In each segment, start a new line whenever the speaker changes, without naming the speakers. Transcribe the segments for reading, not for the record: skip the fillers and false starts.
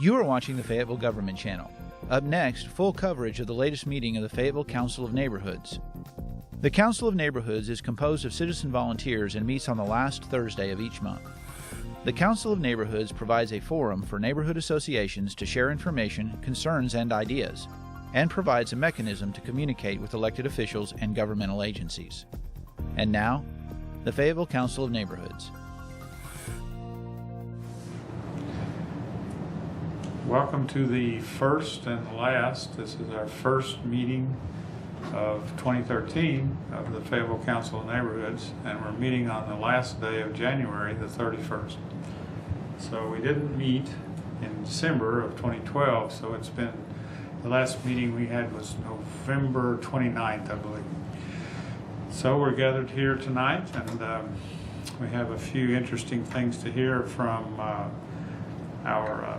You are watching the Fayetteville Government Channel. Up next, full coverage of the latest meeting of the Fayetteville Council of Neighborhoods. The Council of Neighborhoods is composed of citizen volunteers and meets on the last Thursday of each month. The Council of Neighborhoods provides a forum for neighborhood associations to share information, concerns, and ideas, and provides a mechanism to communicate with elected officials and governmental agencies. And now, the Fayetteville Council of Neighborhoods.
Welcome to the first and last. This is our first meeting of 2013 of the Fayetteville Council of Neighborhoods, and we're meeting on the last day of January, the 31st. So we didn't meet in December of 2012, so it's been, the last meeting we had was November 29th, I believe. So we're gathered here tonight, and we have a few interesting things to hear from our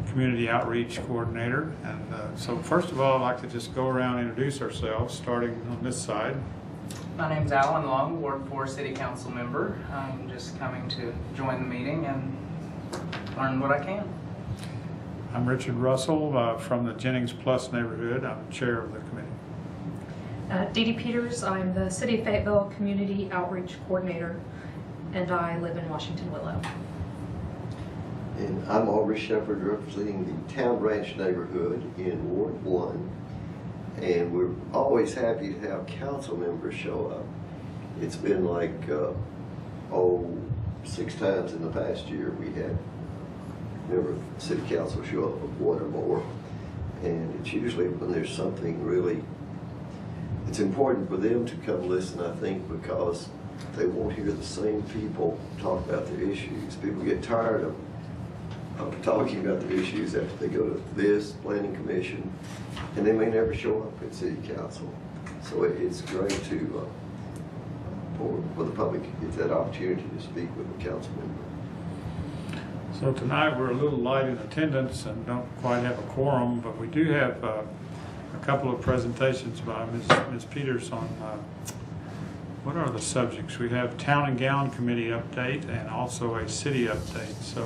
Community Outreach Coordinator. And so first of all, I'd like to just go around and introduce ourselves, starting on this side.
My name's Alan Long, Ward 4 City Council member. I'm just coming to join the meeting and learn what I can.
I'm Richard Russell from the Jennings Plus neighborhood. I'm chair of the committee.
Dee Dee Peters, I'm the City of Fayetteville Community Outreach Coordinator, and I live in Washington Willow.
And I'm Aubrey Shepherd, representing the Town Branch neighborhood in Ward 1. And we're always happy to have council members show up. It's been like, 6 times in the past year we had member of city council show up with one or more. And it's usually when there's something really, it's important for them to come listen, I think, because they won't hear the same people talk about their issues. People get tired of talking about the issues after they go to this planning commission, and they may never show up at city council. So it's great to for the public to get that opportunity to speak with a council member.
So tonight we're a little light in attendance and don't quite have a quorum, but we do have a couple of presentations by Ms. Peters on what are the subjects. We have Town and Gown Committee update and also a city update. So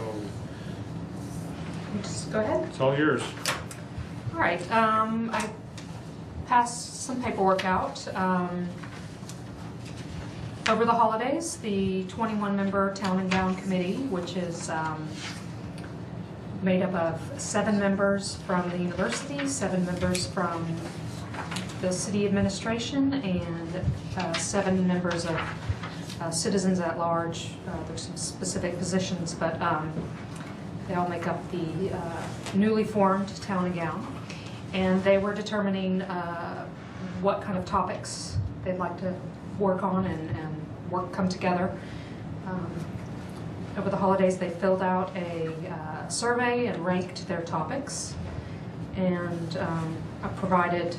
Just go ahead.
it's all yours.
All right. I passed some paperwork out. Over the holidays, the 21-member Town and Gown Committee, which is made up of 7 members from the university, 7 members from the city administration, and 7 members of citizens at large. There's some specific positions, but they all make up the newly formed Town and Gown. And they were determining what kind of topics they'd like to work on and come together. Over the holidays, they filled out a survey and ranked their topics. And I provided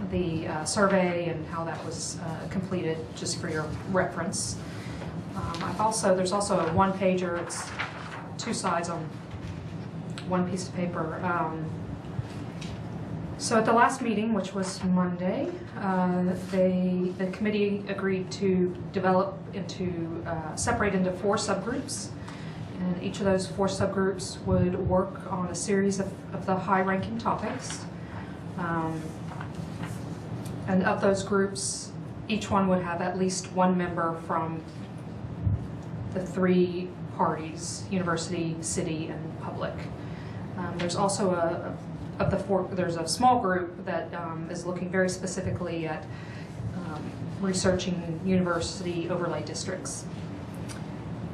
the survey and how that was completed just for your reference. There's also a one-pager. It's 2 sides on one piece of paper. So at the last meeting, which was Monday, the committee agreed to separate into 4 subgroups, and each of those 4 subgroups would work on a series of the high-ranking topics. And of those groups, each one would have at least 1 member from the 3 parties: university, city, and public. There's also there's a small group that is looking very specifically at researching university overlay districts.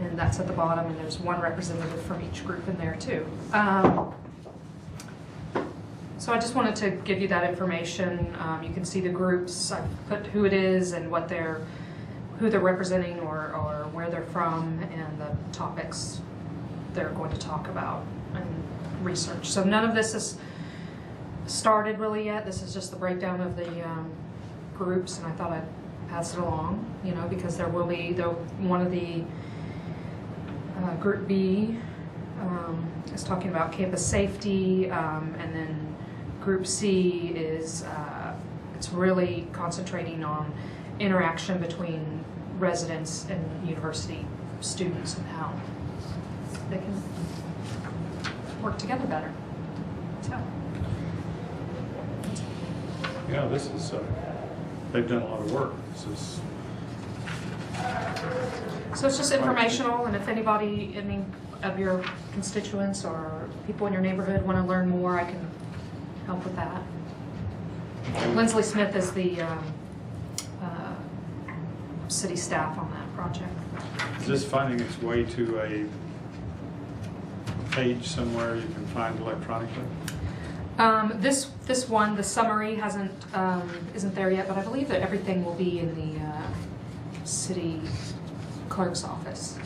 And that's at the bottom, and there's 1 representative from each group in there too. So I just wanted to give you that information. You can see the groups. I put who it is and who they're representing or where they're from, and the topics they're going to talk about and research. So none of this is started really yet. This is just the breakdown of the groups, and I thought I'd pass it along, because there will be one of the Group B is talking about campus safety, and then Group C is it's really concentrating on interaction between residents and university students and how they can work together better. So,
Yeah, this is, they've done a lot of work. This is,
so it's just informational, and if anybody, of your constituents or people in your neighborhood want to learn more, I can help with that. Lindsley Smith is the city staff on that project.
is this finding its way to a page somewhere you can find electronically?
This one, the summary isn't there yet, but I believe that everything will be in the city clerk's office.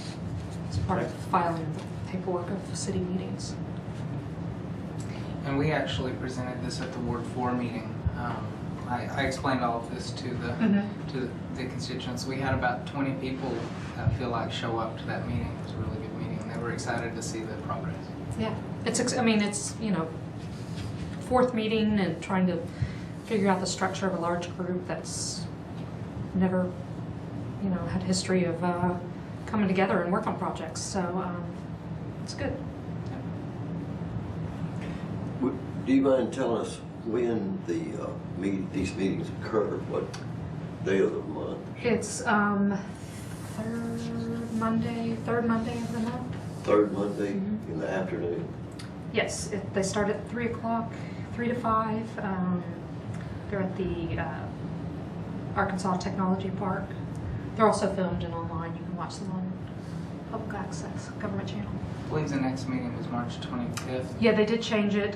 It's part of filing the paperwork of city meetings.
And we actually presented this at the Ward 4 meeting. I explained all of this to the constituents. We had about 20 people that feel like show up to that meeting. It was a really good meeting. They were excited to see the progress.
Yeah, it's fourth meeting and trying to figure out the structure of a large group that's never, had history of coming together and work on projects. So it's good.
Do you mind telling us when these meetings occur? What day of the month?
It's third Monday of the month.
Third Monday in the afternoon.
Yes, they start at 3 o'clock, 3 to 5. They're at the Arkansas Technology Park. They're also filmed and online. You can watch them on public access government channel.
I believe the next meeting was March 25th.
Yeah, they did change it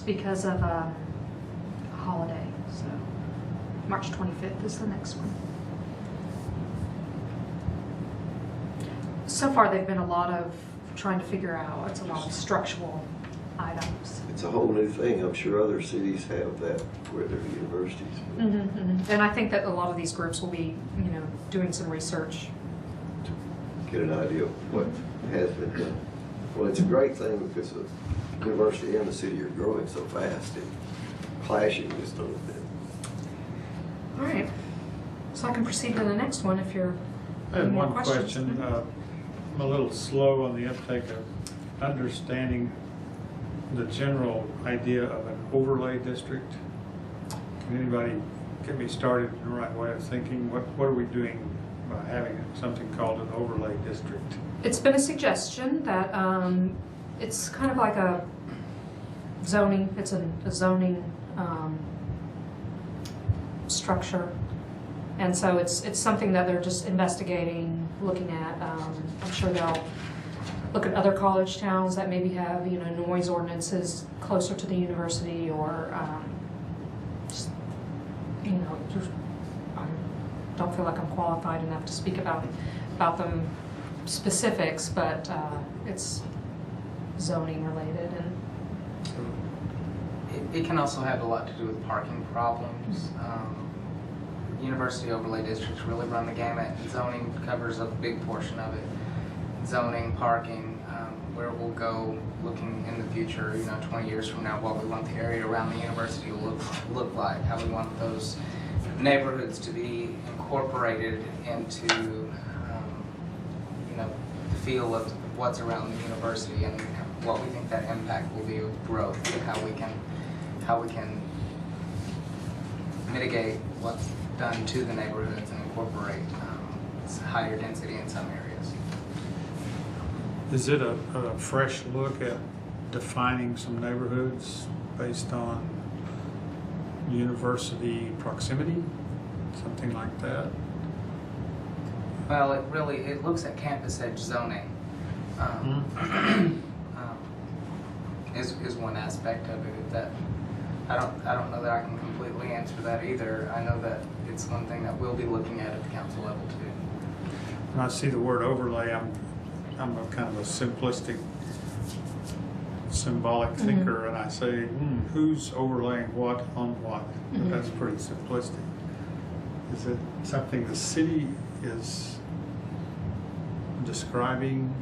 because of a holiday. So March 25th is the next one. So far, they've been a lot of trying to figure out. It's a lot of structural items.
It's a whole new thing. I'm sure other cities have that where they're universities.
And I think that a lot of these groups will be, doing some research.
Get an idea of what has been done. Well, it's a great thing because the university and the city are growing so fast and clashing just a little bit.
All right. So I can proceed to the next one if you're.
I had
any more
one
questions.
question. I'm a little slow on the uptake of understanding the general idea of an overlay district. Can anybody get me started in the right way of thinking? What are we doing by having something called an overlay district?
It's been a suggestion that it's kind of like a zoning. It's a zoning structure, and so it's something that they're just investigating, looking at. I'm sure they'll look at other college towns that maybe have noise ordinances closer to the university, or just I don't feel like I'm qualified enough to speak about them specifics, but it's zoning related. And
It can also have a lot to do with parking problems. University overlay districts really run the gamut. Zoning covers a big portion of it. Zoning, parking, where we'll go looking in the future, 20 years from now, what we want the area around the university to look like, how we want those neighborhoods to be incorporated into, the feel of what's around the university, and what we think that impact will be with growth, and how we can mitigate what's done to the neighborhoods and incorporate higher density in some areas.
Is it a fresh look at defining some neighborhoods based on university proximity, something like that?
Well, it looks at campus edge zoning. Is one aspect of it. I don't know that I can completely answer that either. I know that it's one thing that we'll be looking at the council level too.
When I see the word overlay, I'm a kind of a simplistic, symbolic thinker, and I say, who's overlaying what on what? But that's pretty simplistic. Is it something the city is describing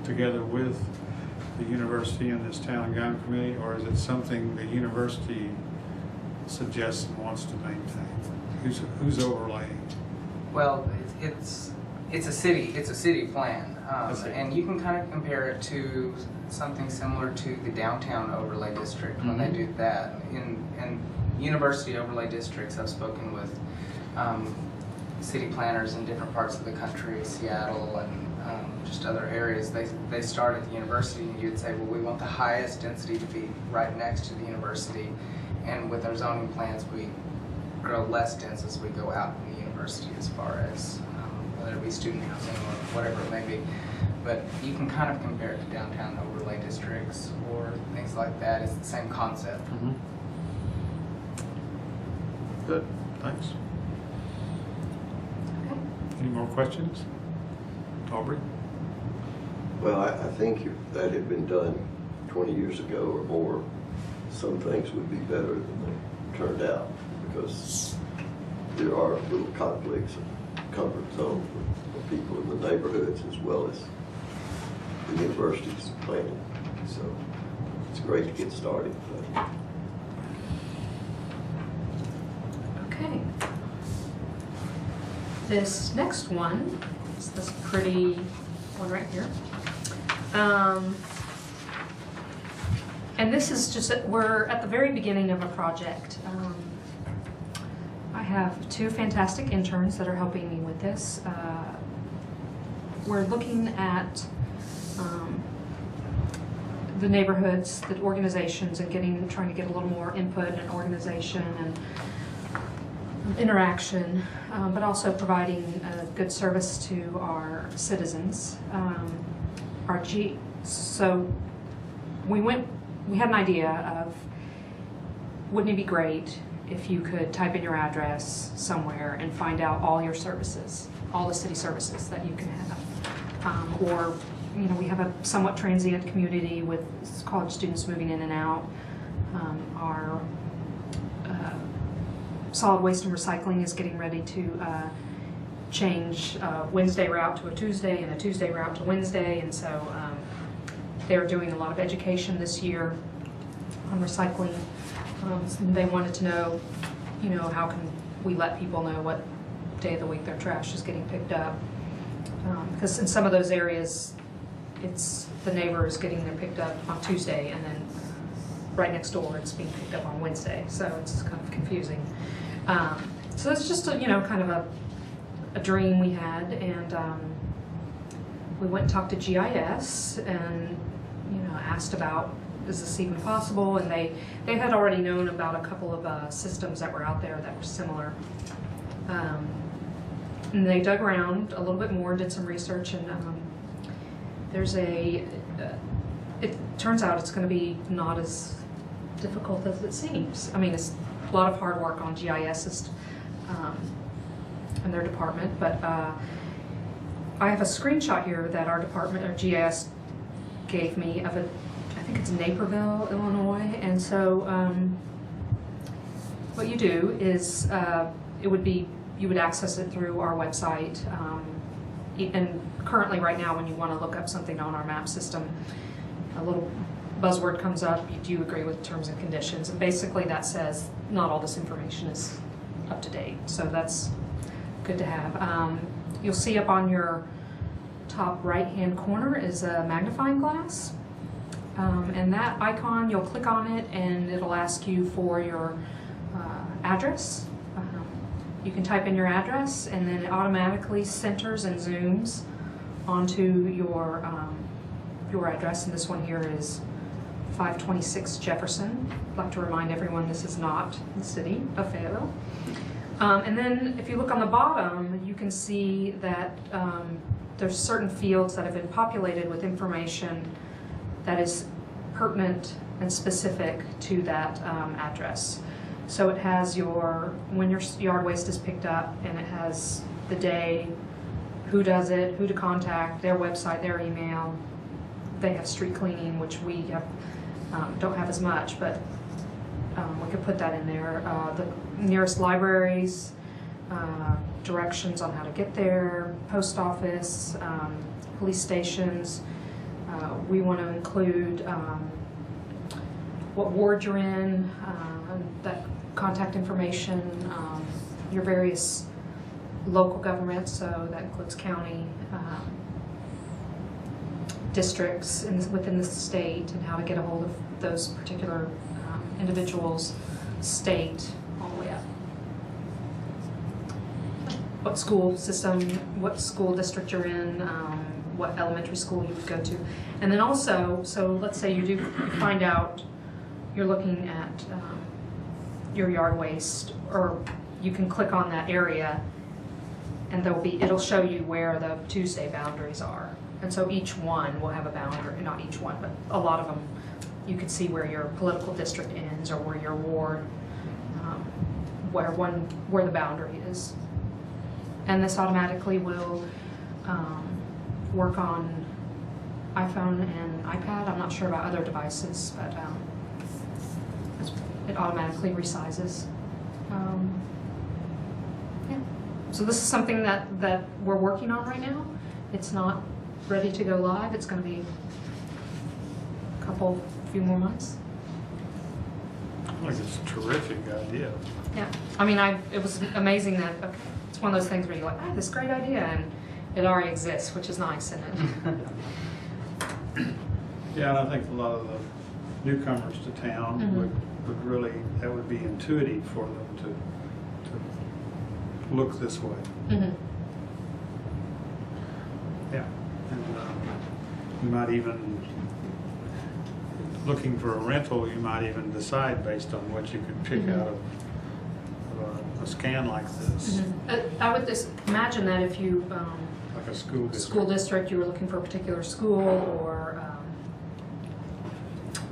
together with the university and this town and gown committee, or is it something the university suggests and wants to maintain? Who's overlaying?
Well, it's It's a city plan, and you can kind of compare it to something similar to the downtown overlay district when they do that. In university overlay districts, I've spoken with city planners in different parts of the country, Seattle and just other areas. They start at the university, and you'd say, well, we want the highest density to be right next to the university, and with our zoning plans, we grow less dense as we go out from the university as far as whether it be student housing or whatever it may be. But you can kind of compare it to downtown overlay districts or things like that. It's the same concept.
Good, thanks. Any more questions? Aubrey?
Well, I think if that had been done 20 years ago or more, some things would be better than they turned out, because there are little conflicts and comfort zone for people in the neighborhoods as well as the university's planning. So it's great to get started.
Okay. This next one is this pretty one right here. And this is just, we're at the very beginning of a project. I have two fantastic interns that are helping me with this. We're looking at the neighborhoods, the organizations, and trying to get a little more input and organization and interaction, but also providing a good service to our citizens. So we had an idea of, wouldn't it be great if you could type in your address somewhere and find out all your services, all the city services that you can have. Or, we have a somewhat transient community with college students moving in and out. Our solid waste and recycling is getting ready to change Wednesday route to a Tuesday and a Tuesday route to Wednesday, and so they're doing a lot of education this year on recycling. They wanted to know, how can we let people know what day of the week their trash is getting picked up? Because in some of those areas, it's the neighbor is getting their picked up on Tuesday, and then right next door it's being picked up on Wednesday, so it's kind of confusing. So it's just kind of a dream we had, and we went and talked to GIS and asked about, is this even possible? And they had already known about a couple of systems that were out there that were similar. And they dug around a little bit more, did some research, and there's it turns out it's going to be not as difficult as it seems. I mean, it's a lot of hard work on GIS's and their department, but I have a screenshot here that our department, or GIS, gave me of it. I think it's Naperville, Illinois, and so what you do is you would access it through our website, and currently right now when you want to look up something on our map system, a little buzzword comes up, do you agree with terms and conditions, and basically that says not all this information is up to date, so that's good to have. You'll see up on your top right hand corner is a magnifying glass, and that icon, you'll click on it and it'll ask you for your address. You can type in your address and then it automatically centers and zooms onto your address, and this one here is 526 Jefferson. I'd like to remind everyone this is not the city of Fayetteville. And then if you look on the bottom, you can see that there's certain fields that have been populated with information that is pertinent and specific to that address. So it has when your yard waste is picked up, and it has the day, who does it, who to contact, their website, their email. They have street cleaning, which we have, don't have as much, but we could put that in there. The nearest libraries, directions on how to get there, post office, police stations. We want to include what ward you're in, that contact information, your various local government, so that includes county, districts within the state, and how to get a hold of those particular individuals, state, all the way up. What school system, what school district you're in, what elementary school you would go to. And then also, so let's say you find out you're looking at your yard waste, or you can click on that area and it'll show you where the Tuesday boundaries are. And so each one will have a boundary, not each one, but a lot of them, you can see where your political district ends or where your ward, where the boundary is. And this automatically will work on iPhone and iPad. I'm not sure about other devices, but it automatically resizes. Yeah. So this is something that we're working on right now. It's not ready to go live. It's going to be a few more months.
I think it's a terrific idea.
Yeah. I mean, it was amazing that it's one of those things where you're like, I have this great idea, and it already exists, which is nice, isn't it?
Yeah, and I think a lot of the newcomers to town would really, that would be intuitive for them to look this way. Yeah, and you might even, looking for a rental, you might even decide based on what you could pick out of a scan like this.
I would just imagine that if you
Like a school district.
you were looking for a particular school, or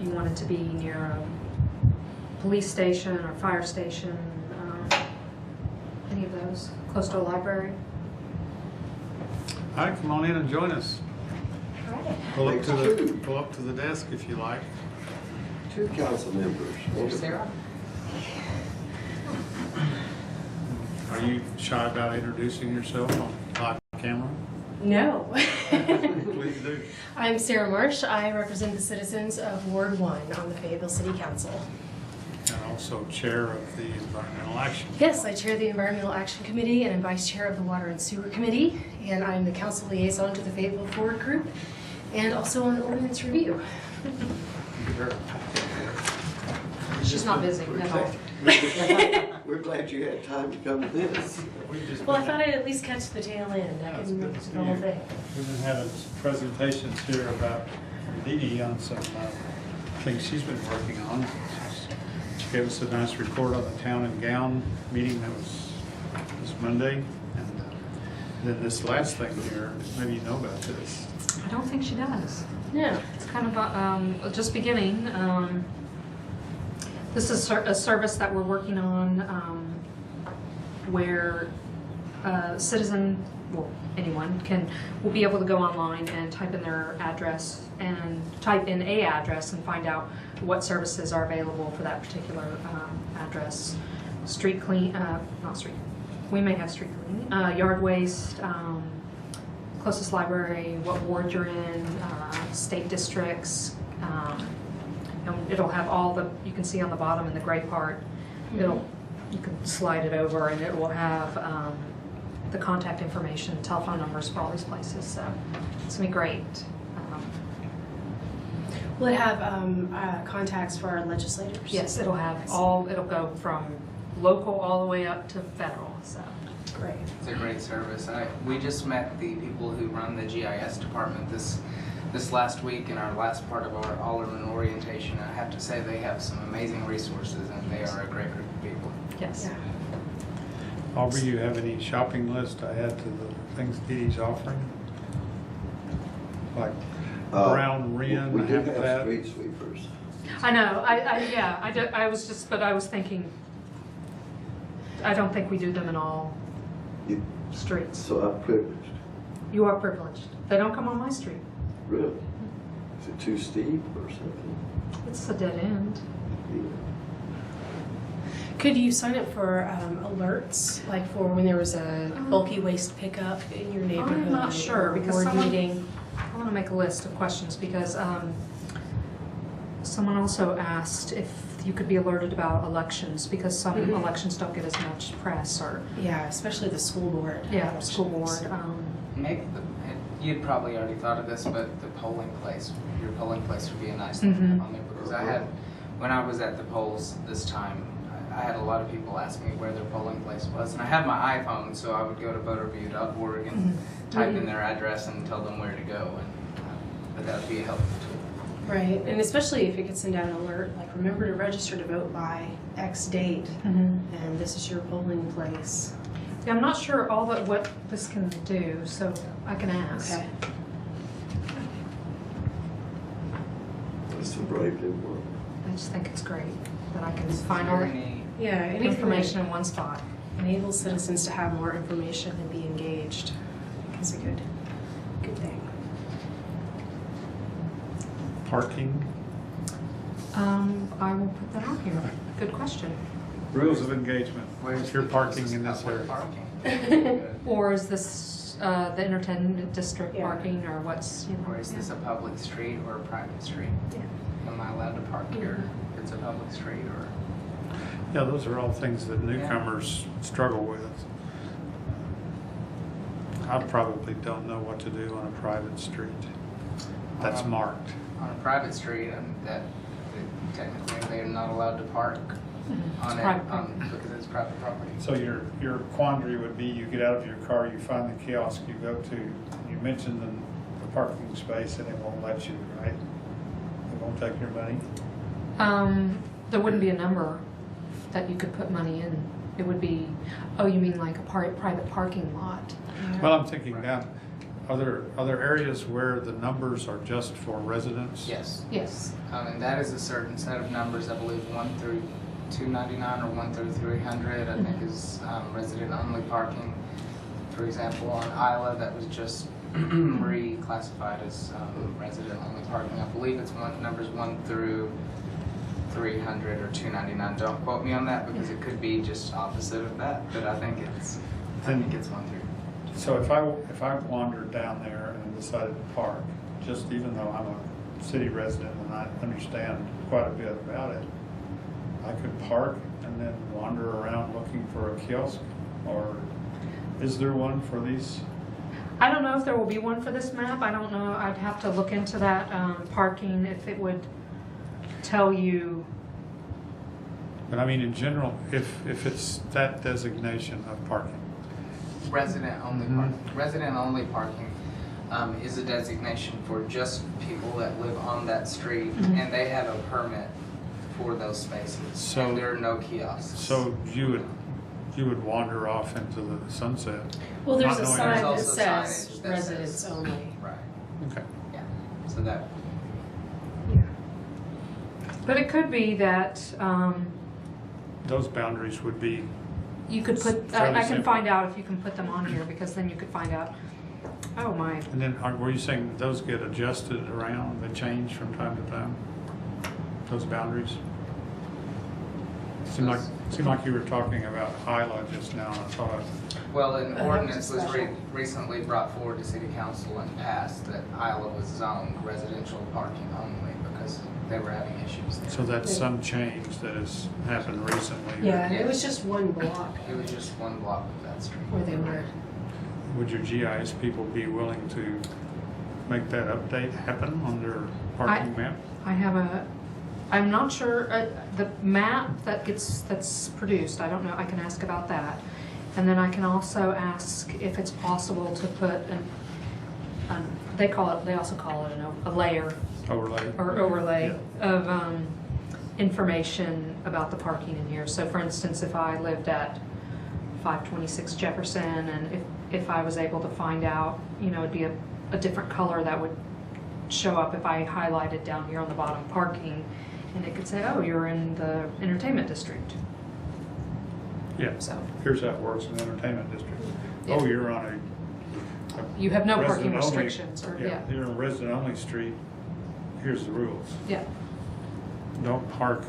you wanted to be near a police station or fire station, any of those, close to a library.
All right, come on in and join us.
All right.
Pull up to the desk if you like.
2 council members.
Sarah?
Are you shy about introducing yourself on live camera?
No.
Please do.
I'm Sarah Marsh. I represent the citizens of Ward 1 on the Fayetteville City Council.
And also chair of the Environmental Action.
Yes, I chair the Environmental Action Committee and I'm vice chair of the Water and Sewer Committee. And I'm the council liaison to the Fayetteville Forward Group and also on ordinance review.
She's not busy at all.
We're glad you had time to come to this.
Well, I thought I'd at least catch the tail end. I
That's
can
good
do
to
the whole
see.
thing.
We've been having presentations here about Dee Dee on some things she's been working on. She gave us a nice report on the Town and Gown meeting that was this Monday. And then this last thing here, maybe you know about this.
I don't think she does.
Yeah.
It's kind of just beginning. This is a service that we're working on where a citizen, well, anyone will be able to go online and type in their address and type in a address and find out what services are available for that particular address. Street clean, not street. We may have street cleaning, yard waste, closest library, what ward you're in, state districts. And it'll have all you can see on the bottom in the gray part, you can slide it over and it will have the contact information, telephone numbers for all these places. So it's gonna be great.
Will it have contacts for our legislators?
Yes, it'll have it'll go from local all the way up to federal, so.
Great.
It's a great service. We just met the people who run the GIS department this last week in our last part of our Alderman orientation. I have to say they have some amazing resources and they are a great group of people.
Yes.
Yeah.
Aubrey, you have any shopping list to add to the things Dee Dee's offering? Like brown wren,
We do have
habitat?
street sweepers.
I know, I was thinking, I don't think we do them in all
You-
streets.
So I'm privileged.
You are privileged. They don't come on my street.
Really? Is it too steep or something?
It's a dead end.
Yeah.
Could you sign up for alerts, like for when there was a bulky waste pickup in your neighborhood?
I'm not sure
or
because
ward
someone,
meeting?
I want to make a list of questions because Someone also asked if you could be alerted about elections, because some elections don't get as much press, or,
Yeah, especially the school board.
yeah, school board.
Maybe you'd probably already thought of this, but the polling place, your polling place would be a nice thing to have on there, because when I was at the polls this time, I had a lot of people ask me where their polling place was, and I had my iPhone, so I would go to voterview.org and type in their address and tell them where to go, but that would be a helpful tool.
Right, and especially if it could send out an alert, like remember to register to vote by X date, and this is your polling place.
Yeah, I'm not sure all that what this can do, so I can ask.
Okay.
That's some brave new work.
I just think it's great that I can find all the
Yeah, anything
information in one spot.
that enables citizens to have more information and be engaged is a good thing.
Parking,
I will put that on here. Good question.
rules of engagement. If you're parking in this
Public
area.
parking?
Or is this the entertainment district
Yeah.
parking, or what's, you know?
Or is this a public street or a private street?
Yeah.
Am I allowed to park here if it's a public street, or?
Yeah, those are all things that newcomers struggle with. I probably don't know what to do on a private street that's marked.
On a private street, that technically they're not allowed to park on it
private property.
because it's private property.
So your quandary would be, you get out of your car, you find the kiosk you go to, you mention the parking space, and it won't let you, right? It won't take your money?
There wouldn't be a number that you could put money in. It would be, oh, you mean like a private parking lot?
Well, I'm thinking down, are there areas where the numbers are just for residents?
Yes.
Yes.
And that is a certain set of numbers, I believe 1 through 299 or 1 through 300, I think is resident-only parking. For example, on Isla, that was just reclassified as resident-only parking. I believe it's numbers 1 through 300 or 299. Don't quote me on that, because it could be just opposite of that, but I think it's 1 through.
So if I wandered down there and decided to park, just even though I'm a city resident and I understand quite a bit about it, I could park and then wander around looking for a kiosk? Or is there one for these?
I don't know if there will be one for this map. I don't know. I'd have to look into that parking, if it would tell you.
But I mean, in general, if it's that designation of parking.
Resident-only parking. Resident-only parking is a designation for just people that live on that street, and they have a permit for those spaces.
So-
and there are no kiosks.
So you would wander off into the sunset?
Well, there's a
Not knowing-
sign
There's
that
also
says
signage that
residents
says-
only.
Right.
Okay.
Yeah. So that.
But it could be that
Those boundaries would be,
you could put,
Fairly
I can
simple.
find out if you can put them on here, because then you could find out, oh my,
and then were you saying that those get adjusted around, they change from time to time? Those boundaries? Seemed like you were talking about Isla just now, and I thought,
Well, an
That
ordinance
was
was
special.
recently brought forward to City Council and passed that Isla was zoned residential parking only because they were having issues there.
so that's some change that has happened recently.
Yeah, and it was just one block
It was just one block of that street.
where they were.
Would your GIS people be willing to make that update happen on their parking map?
I have I'm not sure, the map that's produced, I don't know, I can ask about that. And then I can also ask if it's possible to put they also call it a layer
Overlay?
or overlay of information about the parking in here. So for instance, if I lived at 526 Jefferson, and if I was able to find out, it'd be a different color that would show up if I highlighted down here on the bottom parking, and it could say, oh, you're in the entertainment district.
Yeah,
So
here's how it works in the entertainment district.
Yeah.
Oh, you're on a
you have no parking
resident-only-
restrictions, or
You're in a resident-only street, here's the rules.
yeah.
Don't park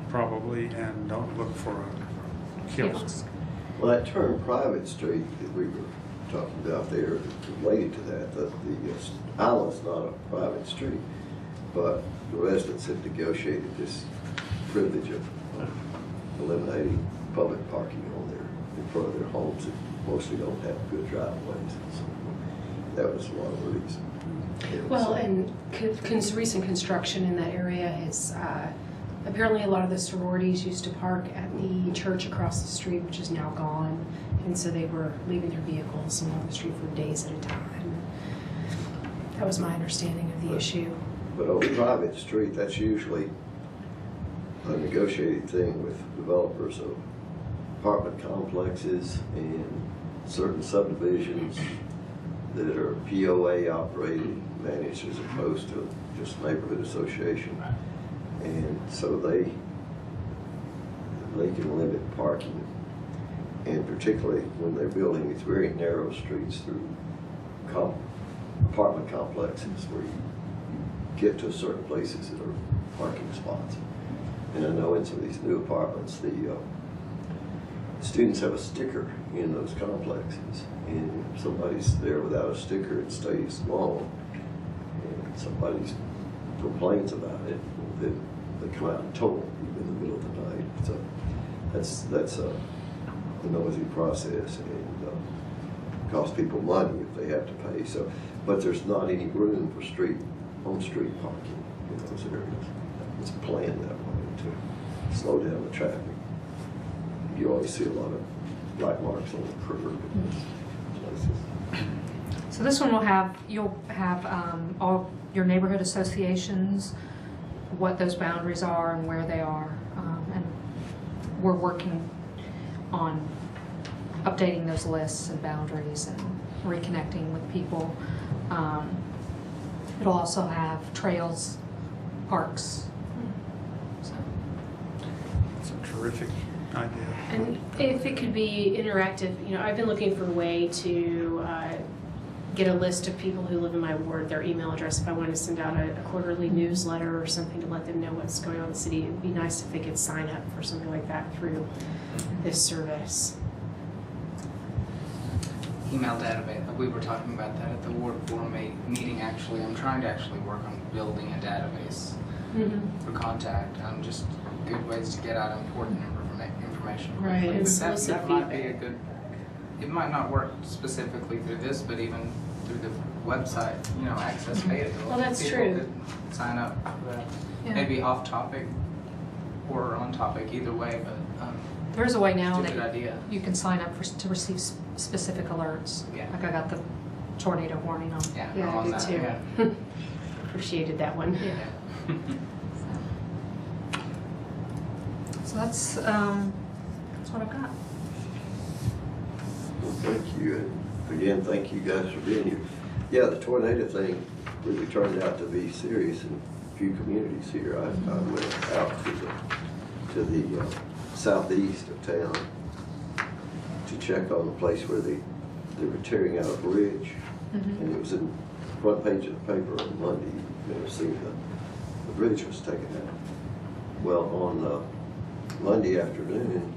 probably, and don't look for a kiosk.
Well, that term private street that we were talking about there, related to that, the Isla's not a private street. but the residents have negotiated this privilege of eliminating public parking on in front of their homes that mostly don't have good driveways. And so that was one of the reasons.
Well, and recent construction in that area has, apparently a lot of the sororities used to park at the church across the street, which is now gone. And so they were leaving their vehicles along the street for days at a time. That was my understanding of the issue.
But on a private street, that's usually a negotiated thing with developers of apartment complexes and certain subdivisions that are POA operated, managed, as opposed to just neighborhood association. And so they can limit parking, and particularly when they're building these very narrow streets through apartment complexes where you get to certain places that are parking spots. And I know in some of these new apartments, the students have a sticker in those complexes, and if somebody's there without a sticker, it stays long, and somebody complains about it, then they come out and tow them in the middle of the night. So that's a noisy process, and costs people money if they have to pay. So, but there's not any room for on-street parking in those areas. It's planned that way to slow down the traffic. You always see a lot of black marks on the curb in those places.
So this one you'll have all your neighborhood associations, what those boundaries are and where they are, and we're working on updating those lists and boundaries and reconnecting with people. It'll also have trails, parks. So.
It's a terrific idea.
And if it could be interactive, I've been looking for a way to get a list of people who live in my ward, their email address, if I want to send out a quarterly newsletter or something to let them know what's going on in the city. It'd be nice if they could sign up for something like that through this service.
Email database. We were talking about that at the Ward 4 meeting, actually. I'm trying to actually work on building a database for contact. Just good ways to get out important information.
Right, and
But
solicit
that might be a
feedback.
good, it might not work specifically through this, but even through the website, access Fayetteville.
Well, that's
People
true.
could sign up for that.
Yeah.
Maybe off topic or on topic, either way, but
There's a way now
it's a good
that
idea.
you can sign up to receive specific alerts.
Yeah.
Like I got the tornado warning on.
Yeah,
Yeah,
I'm
I
on
do
that,
too.
yeah.
Appreciated that one.
Yeah.
So that's what I've got.
Well, thank you. And again, thank you guys for being here. Yeah, the tornado thing really turned out to be serious in a few communities here. I went out to the southeast of town to check on the place where they were tearing out a bridge. And it was in the front page of the paper on Monday. You never seen the bridge was taken out. Well, on Monday afternoon,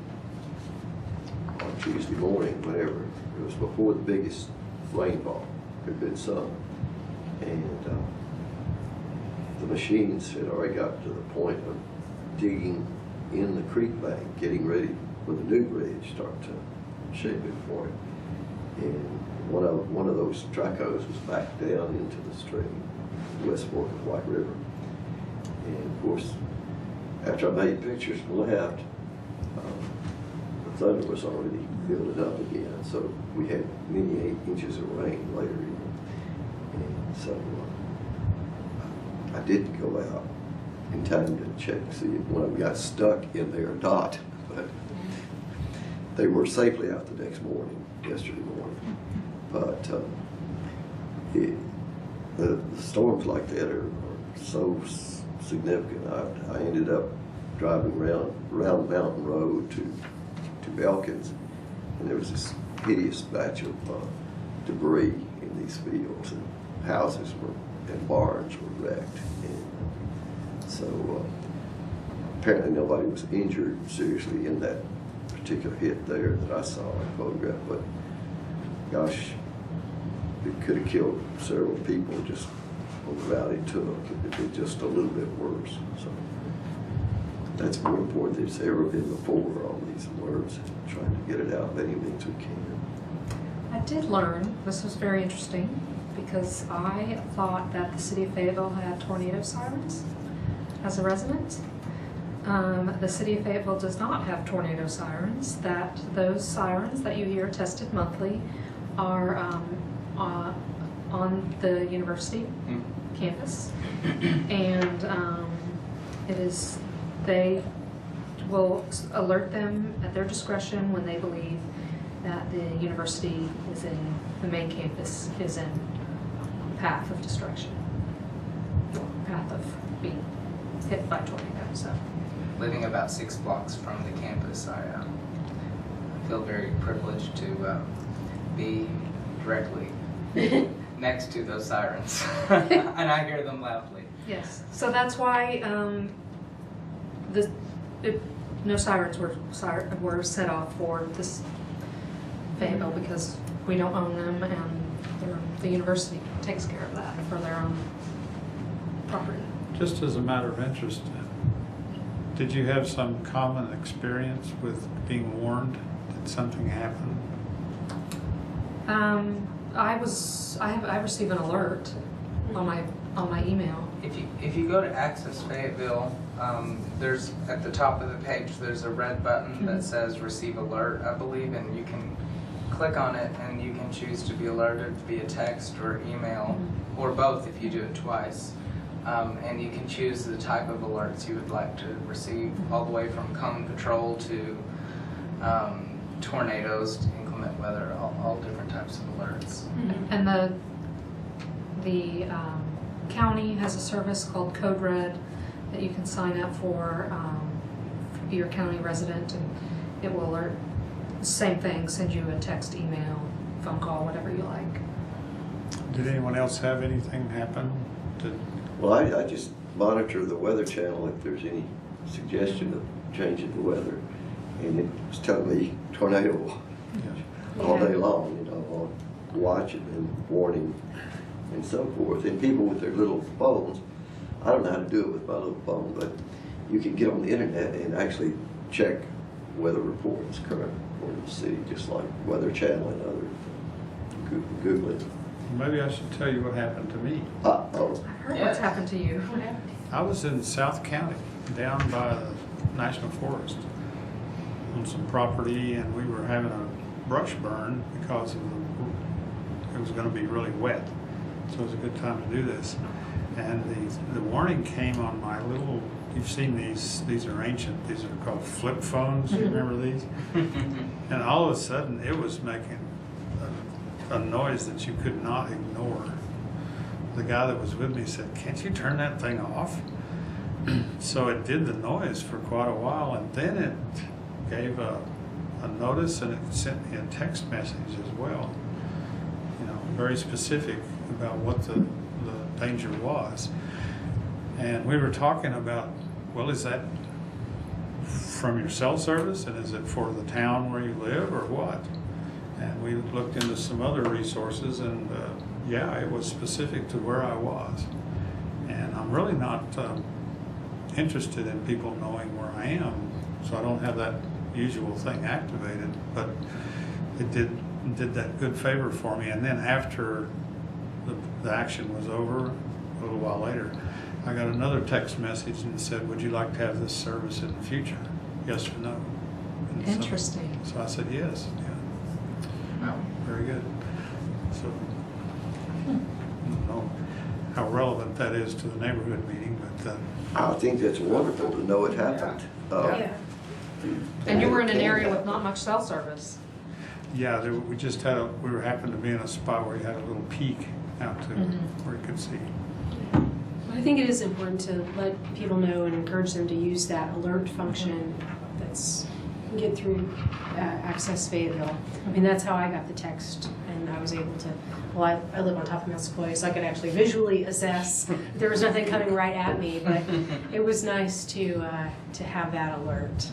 on Tuesday morning, whenever, it was before the biggest rainfall had been sung. And the machines had already got to the point of digging in the creek bank, getting ready for the new bridge, start to shape it for it. And one of those tracos was back down into the stream, West Fork of White River. And of course, after I made pictures and left, the thunder was already building up again. So we had many 8 inches of rain later even. And so I didn't go out in time to check to see if one of them got stuck in there or not. But they were safely out the next morning, yesterday morning. But the storms like that are so significant. I ended up driving around Mountain Road to Elkins, and there was this hideous batch of debris in these fields, and houses and barns were wrecked. And so apparently nobody was injured seriously in that particular hit there that I saw and photographed, but gosh, it could have killed several people just on the route it took. It was just a little bit worse. So that's more important than it's ever been before, all these alerts, trying to get it out many things we can.
I did learn, this was very interesting, because I thought that the city of Fayetteville had tornado sirens as a resident. The city of Fayetteville does not have tornado sirens. That those sirens that you hear tested monthly are on the university campus, and they will alert them at their discretion when they believe that the university is in, the main campus is in path of destruction, path of being hit by tornado. So,
living about 6 blocks from the campus, I feel very privileged to be directly next to those sirens, and I hear them loudly.
yes, so that's why no sirens were set off for this Fayetteville, because we don't own them, and the university takes care of that for their own property.
Just as a matter of interest, did you have some common experience with being warned that something happened?
I received an alert on my email.
If you go to Access Fayetteville, there's at the top of the page there's a red button that says Receive Alert, I believe, and you can click on it and you can choose to be alerted via text or email, or both if you do it twice. And you can choose the type of alerts you would like to receive, all the way from cone patrol to tornadoes, to inclement weather, all different types of alerts.
And the county has a service called Code Red that you can sign up for, be your county resident, and it will alert. Same thing, send you a text, email, phone call, whatever you like.
Did anyone else have anything happen?
Well, I just monitor the Weather Channel if there's any suggestion of changing the weather. And it was telling me tornado all day long, you know, on watching and warning and so forth. And people with their little phones, I don't know how to do it with my little phone, but you can get on the internet and actually check weather reports current for the city, just like Weather Channel and other. Google it.
Maybe I should tell you what happened to me.
Uh-oh.
I heard what's happened to you.
I was in South County, down by the National Forest, on some property, and we were having a brush burn because it was going to be really wet. So it was a good time to do this. And the warning came on my little, you've seen these are ancient, these are called flip phones, you remember these? And all of a sudden it was making a noise that you could not ignore. The guy that was with me said, "Can't you turn that thing off?" So it did the noise for quite a while, and then it gave a notice, and it sent me a text message as well, you know, very specific about what the danger was. And we were talking about, well, is that from your cell service, and is it for the town where you live, or what? And we looked into some other resources, and yeah, it was specific to where I was. And I'm really not interested in people knowing where I am, so I don't have that usual thing activated, but it did that good favor for me. And then after the action was over, a little while later, I got another text message and it said, "Would you like to have this service in the future? Yes or no?" And
Interesting.
So I said yes. Yeah.
Wow.
Very good. So I don't know how relevant that is to the neighborhood meeting, but
I think that's wonderful to know it happened.
Yeah.
And you were in an area with not much cell service.
yeah, we just had we happened to be in a spot where you had a little peak out to where you could see.
I think it is important to let people know and encourage them to use that alert function that's get through Access Fayetteville. I mean, that's how I got the text, and I was able to, well, I live on top of Mount Sequoia, so I could actually visually assess. There was nothing coming right at me, but it was nice to have that alert.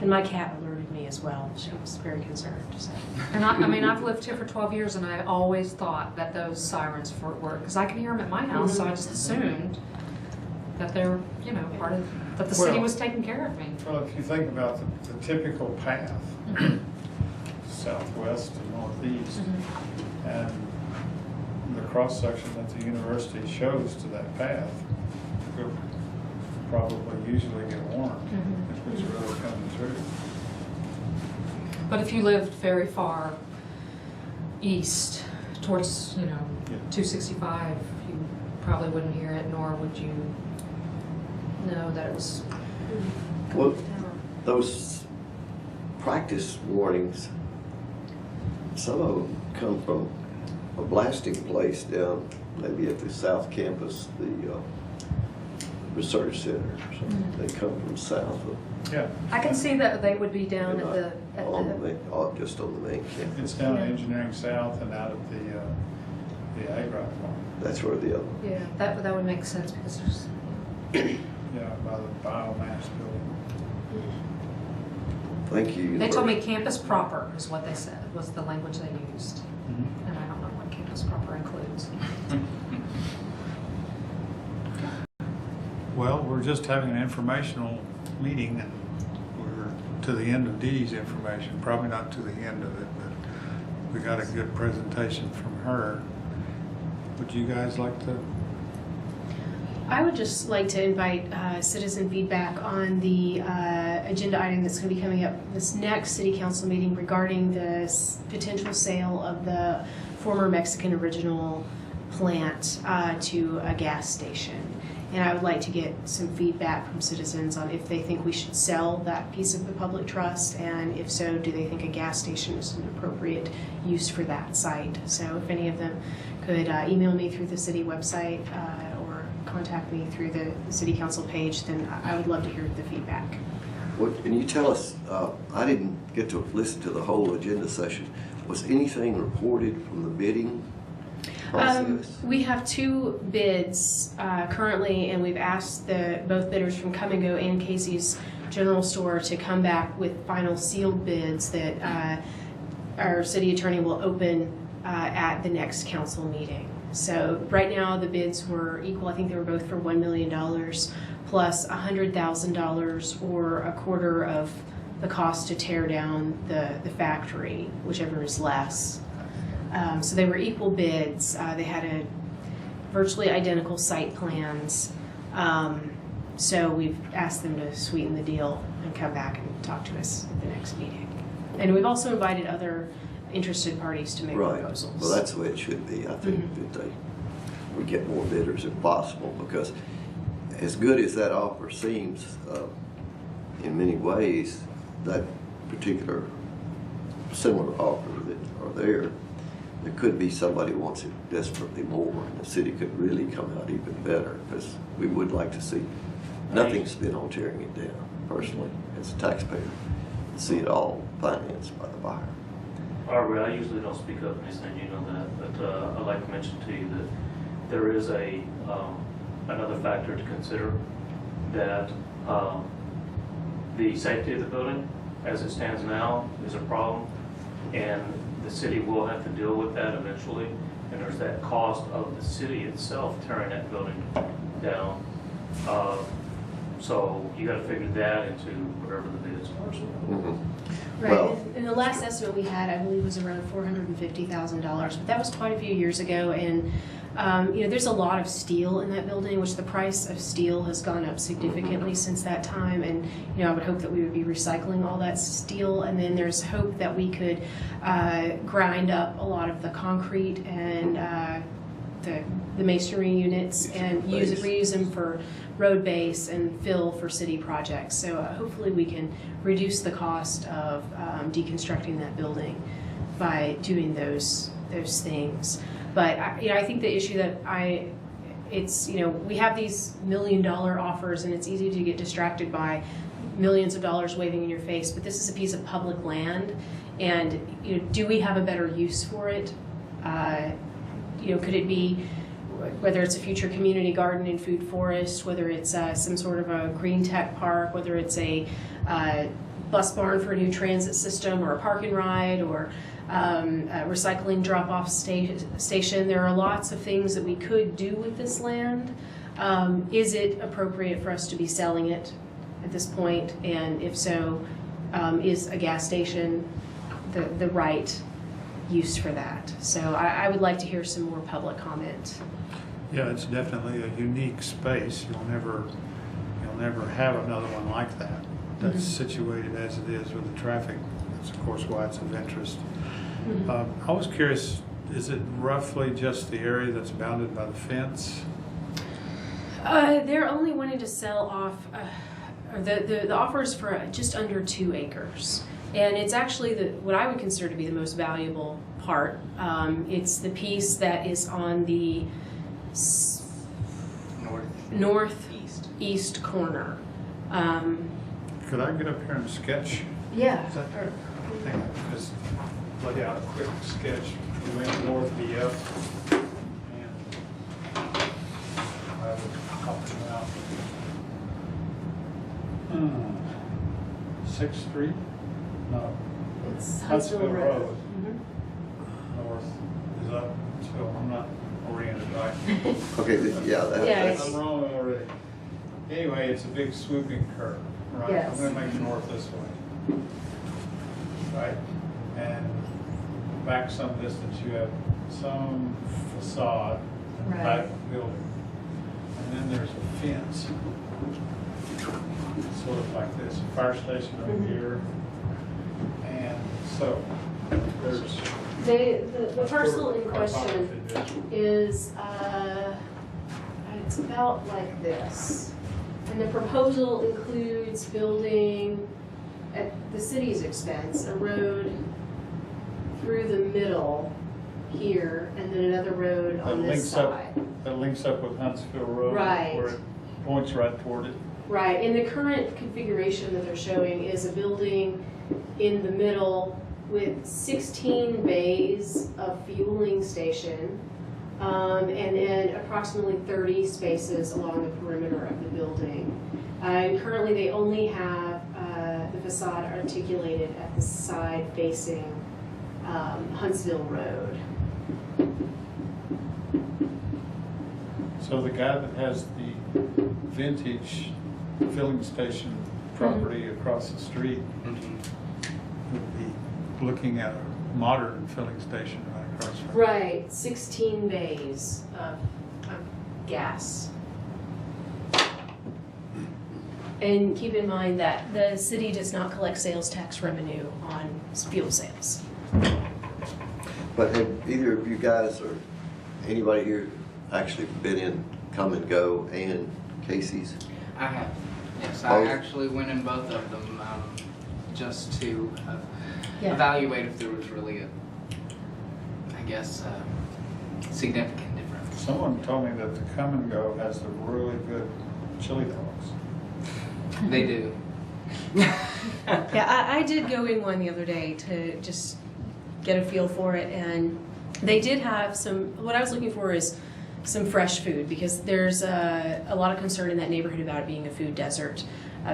And my cat alerted me as well. She was very concerned. So.
And I mean, I've lived here for 12 years, and I always thought that those sirens were, because I can hear them at my house, so I just assumed that they were, you know, part of, that the city was taking care of me.
Well, if you think about the typical path, southwest to northeast, and the cross-section that the university shows to that path, you'll probably usually get warned if it's really coming through.
But if you lived very far east towards, you know, 265, you probably wouldn't hear it, nor would you know that it was.
Well, those practice warnings, some of them come from a blasting place down maybe at the South Campus, the Research Center or something. They come from south of.
Yeah.
I can see that they would be down at the.
Just on the main campus.
It's down Engineering South and out at the Ag Rock Farm.
That's where the other.
Yeah, that would make sense because there's.
Yeah, by the biomass building.
Thank you.
They told me campus proper is what they said, was the language they used. And I don't know what campus proper includes.
Well, we're just having an informational meeting, and we're to the end of Dee's information. Probably not to the end of it, but we got a good presentation from her. Would you guys like to?
I would just like to invite citizen feedback on the agenda item that's going to be coming up this next city council meeting regarding the potential sale of the former Mexican original plant to a gas station. And I would like to get some feedback from citizens on if they think we should sell that piece of the public trust, and if so, do they think a gas station is an appropriate use for that site? So if any of them could email me through the city website or contact me through the city council page, then I would love to hear the feedback.
What, can you tell us, I didn't get to listen to the whole agenda session. Was anything reported from the bidding process?
We have 2 bids currently, and we've asked both bidders from Come and Go and Casey's General Store to come back with final sealed bids that our city attorney will open at the next council meeting. So right now the bids were equal. I think they were both for $1 million plus $100,000 or a quarter of the cost to tear down the factory, whichever is less. So they were equal bids. They had virtually identical site plans. So we've asked them to sweeten the deal and come back and talk to us at the next meeting. And we've also invited other interested parties to make proposals.
Well, that's the way it should be. I think that we get more bidders if possible, because as good as that offer seems, in many ways, that particular similar offer that are there could be somebody who wants it desperately more, and the city could really come out even better, because we would like to see nothing spent on tearing it down, personally, as a taxpayer, and see it all financed by the buyer.
Aubrey, I usually don't speak up on these things, you know that, but I'd like to mention to you that there is another factor to consider, that the safety of the building, as it stands now, is a problem, and the city will have to deal with that eventually, and there's that cost of the city itself tearing that building down. So you got to figure that into whatever the bids are.
Right,
Well,
and the last estimate we had, I believe, was around $450,000, but that was quite a few years ago, and you know, there's a lot of steel in that building, which the price of steel has gone up significantly since that time, and you know, I would hope that we would be recycling all that steel, and then there's hope that we could grind up a lot of the concrete and the masonry units and reuse them for road base and fill for city projects. So hopefully we can reduce the cost of deconstructing that building by doing those things. But you know, I think the issue that it's, you know, we have these $1 million offers, and it's easy to get distracted by millions of dollars waving in your face, but this is a piece of public land, and you know, do we have a better use for it? You know, could it be, whether it's a future community garden and food forest, whether it's some sort of a green tech park, whether it's a bus barn for a new transit system, or a park and ride, or a recycling drop-off station. There are lots of things that we could do with this land. Is it appropriate for us to be selling it at this point? And if so, is a gas station the right use for that? So I would like to hear some more public comment.
Yeah, it's definitely a unique space. You'll never have another one like that. That's situated as it is with the traffic. That's of course why it's of interest. I was curious, is it roughly just the area that's bounded by the fence?
They're only wanting to sell off, the offer is for just under 2 acres. And it's actually what I would consider to be the most valuable part. It's the piece that is on the northeast corner.
Could I get up here and sketch?
Yeah.
Is that fair? I think I could just lay out a quick sketch. We went north BF and I would copy them out. 6th Street? No.
It's
Huntsville Road.
Mhm.
North is up, so I'm not oriented right.
Okay, yeah, that's,
I'm wrong already. Anyway, it's a big swooping curve, right?
Yes.
I'm gonna make north this way. Right? And back some distance, you have some facade,
Right.
back building. And then there's a fence. Sort of like this, fire station over here. And so, there's.
The parcel in question is, it's about like this. And the proposal includes building, at the city's expense, a road through the middle here, and then another road on this side.
That links up with Huntsville Road.
Right.
Where it points right toward it.
Right, and the current configuration that they're showing is a building in the middle with 16 bays of fueling station, and then approximately 30 spaces along the perimeter of the building. And currently they only have the facade articulated at the side facing Huntsville Road.
So the guy that has the vintage filling station property across the street would be looking at a modern filling station right across from.
Right, 16 bays of gas. And keep in mind that the city does not collect sales tax revenue on fuel sales.
but have either of you guys or anybody here actually been in Come and Go and Casey's?
I have, yes.
Oh.
I actually went in both of them just to
Yeah.
evaluate if there was really a, I guess, significant difference.
Someone told me that the Come and Go has the really good chili dogs.
They do.
Yeah, I did go in one the other day to just get a feel for it, and they did have what I was looking for is some fresh food, because there's a lot of concern in that neighborhood about it being a food desert.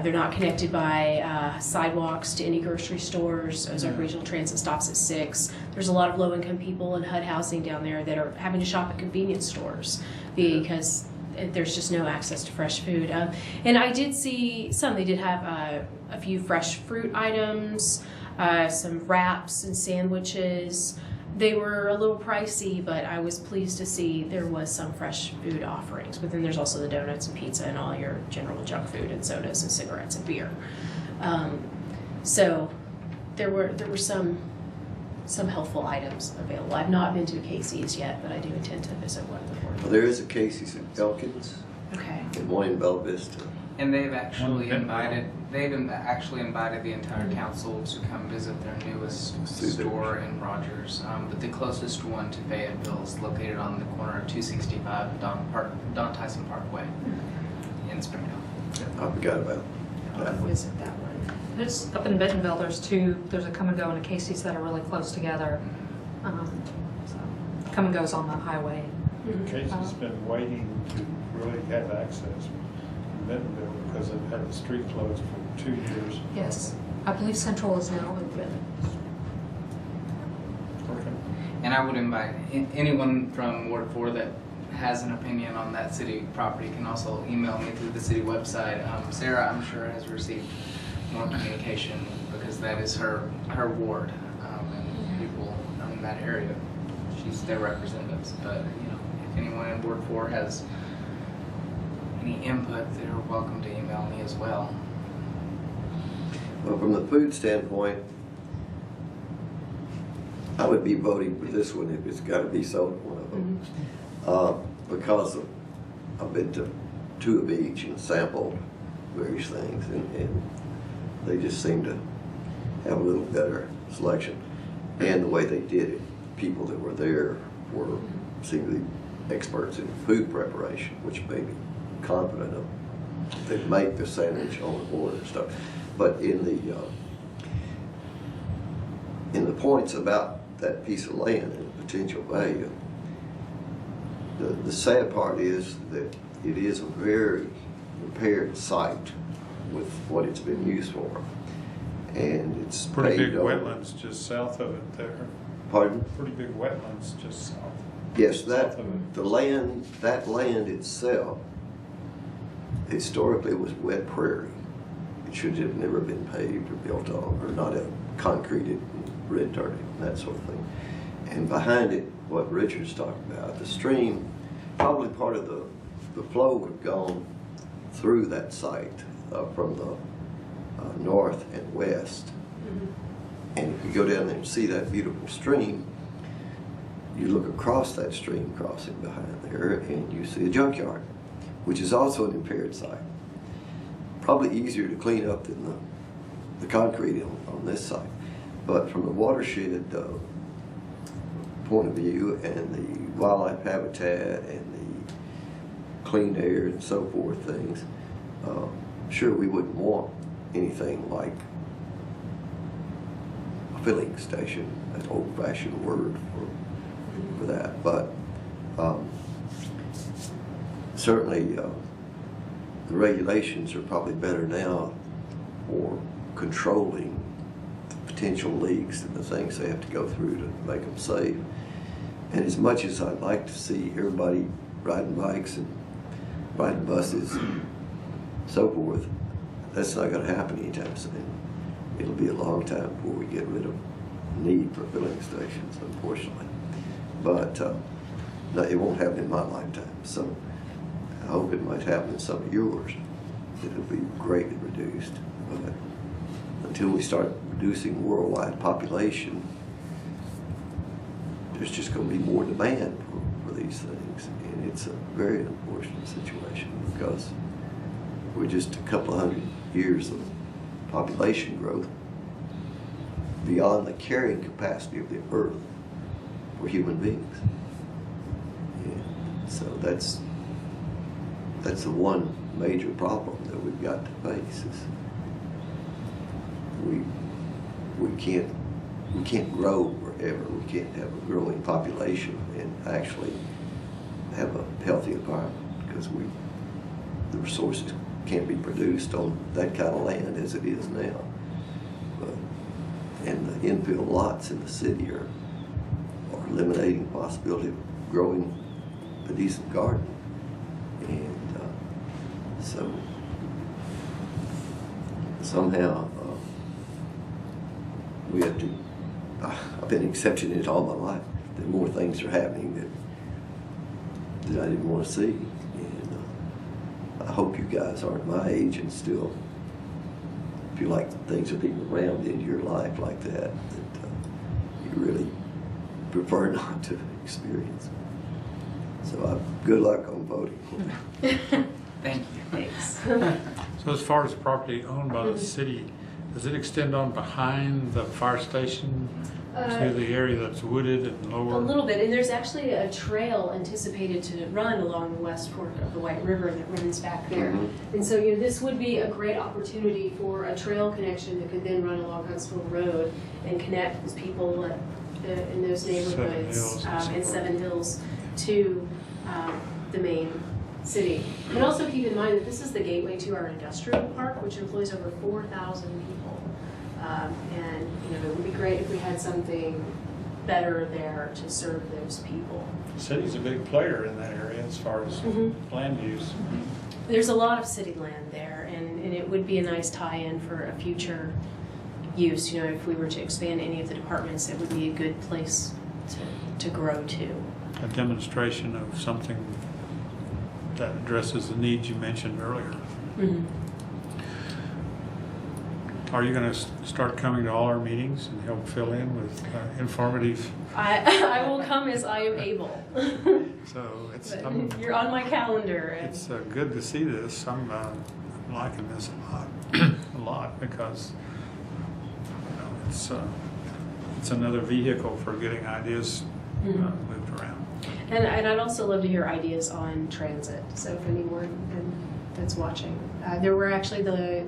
They're not connected by sidewalks to any grocery stores. Ozark Regional Transit stops at 6. There's a lot of low-income people in HUD housing down there that are having to shop at convenience stores because there's just no access to fresh food. And I did see some. They did have a few fresh fruit items, some wraps and sandwiches. They were a little pricey, but I was pleased to see there was some fresh food offerings. But then there's also the donuts and pizza and all your general junk food and sodas and cigarettes and beer. So there were some helpful items available. I've not been to
Casey's yet, but I do intend to visit one of the board.
Well, there is a Casey's in Elkins
Okay.
and one in Bella Vista.
And they've actually
One
invited the entire council to come visit their newest store in Rogers. But the closest one to Fayetteville is located on the corner of 265 and Don Tyson Parkway in Springdale.
I forgot about
I'll
that one.
visit that one.
There's, up in Bentonville, there's a Come and Go and a Casey's that are really close together. So Come and Go's on the highway.
Casey's been waiting to really have access in Bentonville because they've had the street closed for 2 years.
Yes. I believe Central is now open.
And I would invite anyone from Ward 4 that has an opinion on that city property can also email me through the city website. Sarah, I'm sure, has received more communication because that is her ward, and people in that area, she's their representatives. But you know, if anyone in Ward 4 has any input, they're welcome to email me as well.
Well, from the food standpoint, I would be voting for this one if it's got to be sold, one of them. Because I've been to two of each and sampled various things, and they just seem to have a little better selection. And the way they did it, people that were there seemed to be experts in food preparation, which made me confident of they'd make the sandwich on the board and stuff. But in the points about that piece of land and the potential value, the sad part is that it is a very impaired site with what it's been used for. And it's
Pretty big
paved over.
wetlands just south of it there.
Pardon?
Pretty big wetlands just south.
Yes,
south
that
of it.
that land itself historically was wet prairie. It should have never been paved or built on, or not concreted, red dirt, that sort of thing. And behind it, what Richard's talking about, the stream, probably part of the flow would have gone through that site from the north and west. Mm-hmm. And if you go down there and see that beautiful stream, you look across that stream crossing behind there and you see a junkyard, which is also an impaired site. Probably easier to clean up than the concrete on this site. But from the watershed point of view and the wildlife habitat and the clean air and so forth things, sure we wouldn't want anything like a filling station, an old-fashioned word for that. But certainly the regulations are probably better now for controlling the potential leaks and the things they have to go through to make them safe. And as much as I'd like to see everybody riding bikes and riding buses and so forth, that's not going to happen anytime soon. It'll be a long time before we get rid of the need for filling stations, unfortunately. But no, it won't happen in my lifetime. So I hope it might happen in some of yours. It'll be greatly reduced. But until we start reducing worldwide population, there's just going to be more demand for these things. And it's a very unfortunate situation because we're just a couple of 100 years of population growth beyond the carrying capacity of the earth for human beings. And so that's the one major problem that we've got to face is we can't grow forever. We can't have a growing population and actually have a healthy environment because the resources can't be produced on that kind of land as it is now. And the infill lots in the city are eliminating the possibility of growing a decent garden. And so somehow we have to, I've been accepting it all my life, that more things are happening that I didn't want to see. And I hope you guys aren't my age and still feel like things are being rammed into your life like that you really prefer not to experience. So good luck on voting.
Thank you.
Thanks.
So as far as property owned by the city, does it extend on behind the fire station to the area that's wooded and lower?
A little bit, and there's actually a trail anticipated to run along the west fork of the White River that runs back there. Mm-hmm. And so, this would be a great opportunity for a trail connection that could then run along Huntsville Road and connect with people in those neighborhoods and Seven Hills to the main city. And also keep in mind that this is the gateway to our industrial park, which employs over 4,000 people.
And, it would be great if we had something better there to serve those people.
The city's a big player in that area as far as land use.
There's a lot of city land there, and it would be a nice tie-in for a future use. If we were to expand any of the departments, it would be a good place to grow to.
A demonstration of something that addresses the needs you mentioned earlier.
Mm-hmm.
Are you going to start coming to all our meetings and help fill in with informative?
I will come as I am able.
So it's
You're on my calendar. And
it's good to see this. I'm liking this a lot because it's another vehicle for getting ideas moved around.
And I'd also love to hear ideas on transit. So if anyone that's watching, there were actually the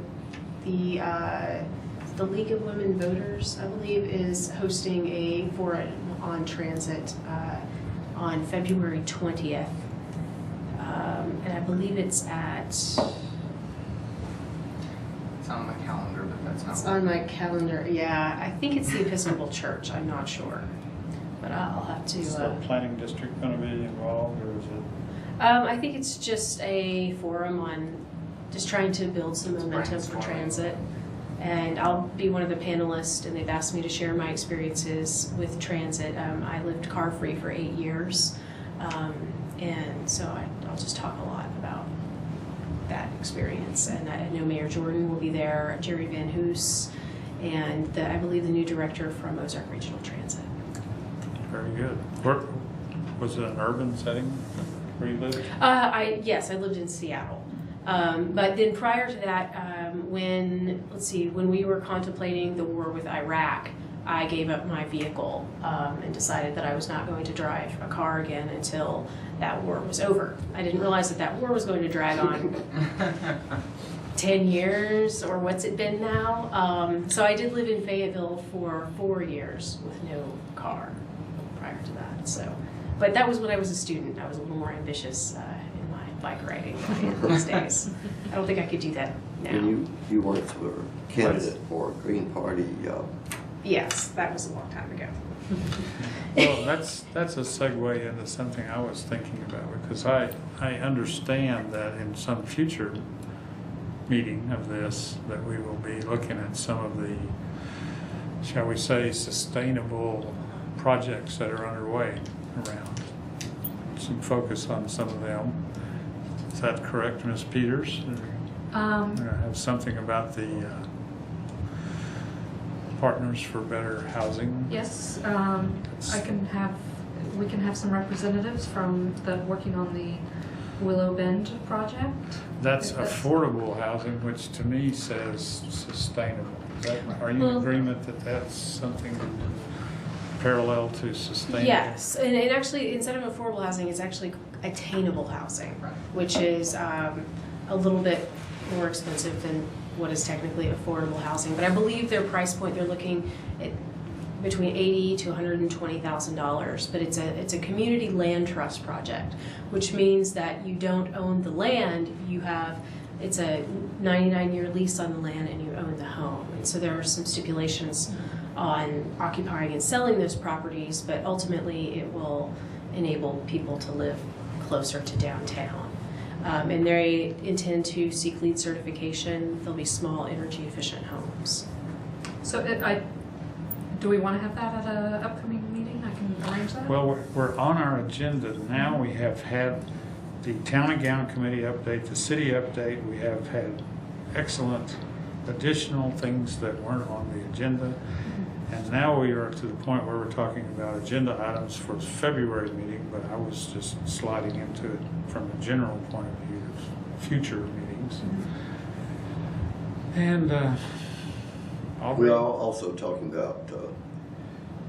League of Women Voters, I believe, is hosting a forum on transit on February 20th. And I believe it's at...
It's on my calendar, but that's not...
It's on my calendar, yeah. I think it's the Episcopal Church, I'm not sure. But I'll have to...
Is the planning district going to be involved, or is it?
I think it's just a forum on just trying to build some momentum for transit. And I'll be one of the panelists, and they've asked me to share my experiences with transit. I lived car-free for 8 years, and so I'll just talk a lot about that experience. And I know Mayor Jordan will be there, Jerry Van Hoos, and I believe the new director from Ozark Regional Transit.
Very good. Where, was it an urban setting where you lived?
Yes, I lived in Seattle. But then prior to that, when we were contemplating the war with Iraq, I gave up my vehicle and decided that I was not going to drive a car again until that war was over. I didn't realize that war was going to drag on 10 years, or what's it been now? So I did live in Fayetteville for 4 years with no car prior to that. But that was when I was a student. I was a little more ambitious in my bike riding than I am these days. I don't think I could do that now.
And you weren't a candidate for a Green Party.
Yes, that was a long time ago.
Well, that's a segue into something I was thinking about, because I understand that in some future meeting of this that we will be looking at some of the, shall we say, sustainable projects that are underway around. Some focus on some of them. Is that correct, Ms. Peters? Have something about the Partners for Better Housing?
Yes, we can have some representatives from working on the Willow Bend project.
That's affordable housing, which to me says sustainable. Are you in agreement that that's something parallel to sustainable?
Yes, and actually, instead of affordable housing, it's actually attainable housing, which is a little bit more expensive than what is technically affordable housing. But I believe their price point, they're looking at between $80,000 to $120,000. But it's a community land trust project, which means that you don't own the land. It's a 99-year lease on the land, and you own the home. And so there are some stipulations on occupying and selling those properties, but ultimately it will enable people to live closer to downtown. And they intend to seek LEED certification. They'll be small, energy efficient homes.
So do we want to have that at an upcoming meeting? I can arrange that?
Well, we're on our agenda now. We have had the Town and Gown Committee update, the city update. We have had excellent additional things that weren't on the agenda. And now we are to the point where we're talking about agenda items for February meeting, but I was just sliding into it from a general point of view of future meetings. And Aubrey.
We are also talking about,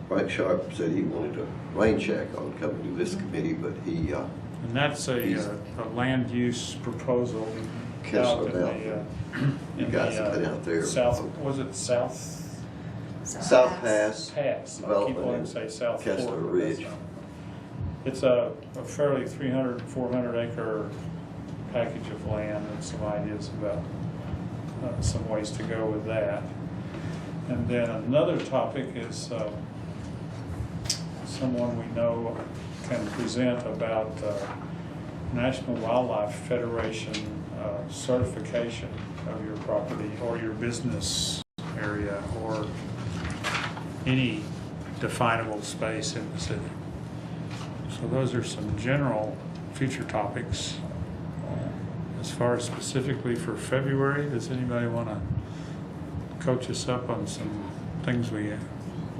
Frank Sharp said he wanted a rain check on coming to this committee, but he...
and that's a land use proposal
Kessler
out in
you guys have been out there.
South, was it South
Pass.
I keep
Development
wanting
in
to say South
Kessler
Fork, but
Ridge.
that's not. It's a fairly 300, 400 acre package of land, and some ideas about some ways to go with that. And then another topic is someone we know can present about National Wildlife Federation certification of your property or your business area or any definable space in the city. So those are some general future topics. As far as specifically for February, does anybody want to coach us up on some things we
Well,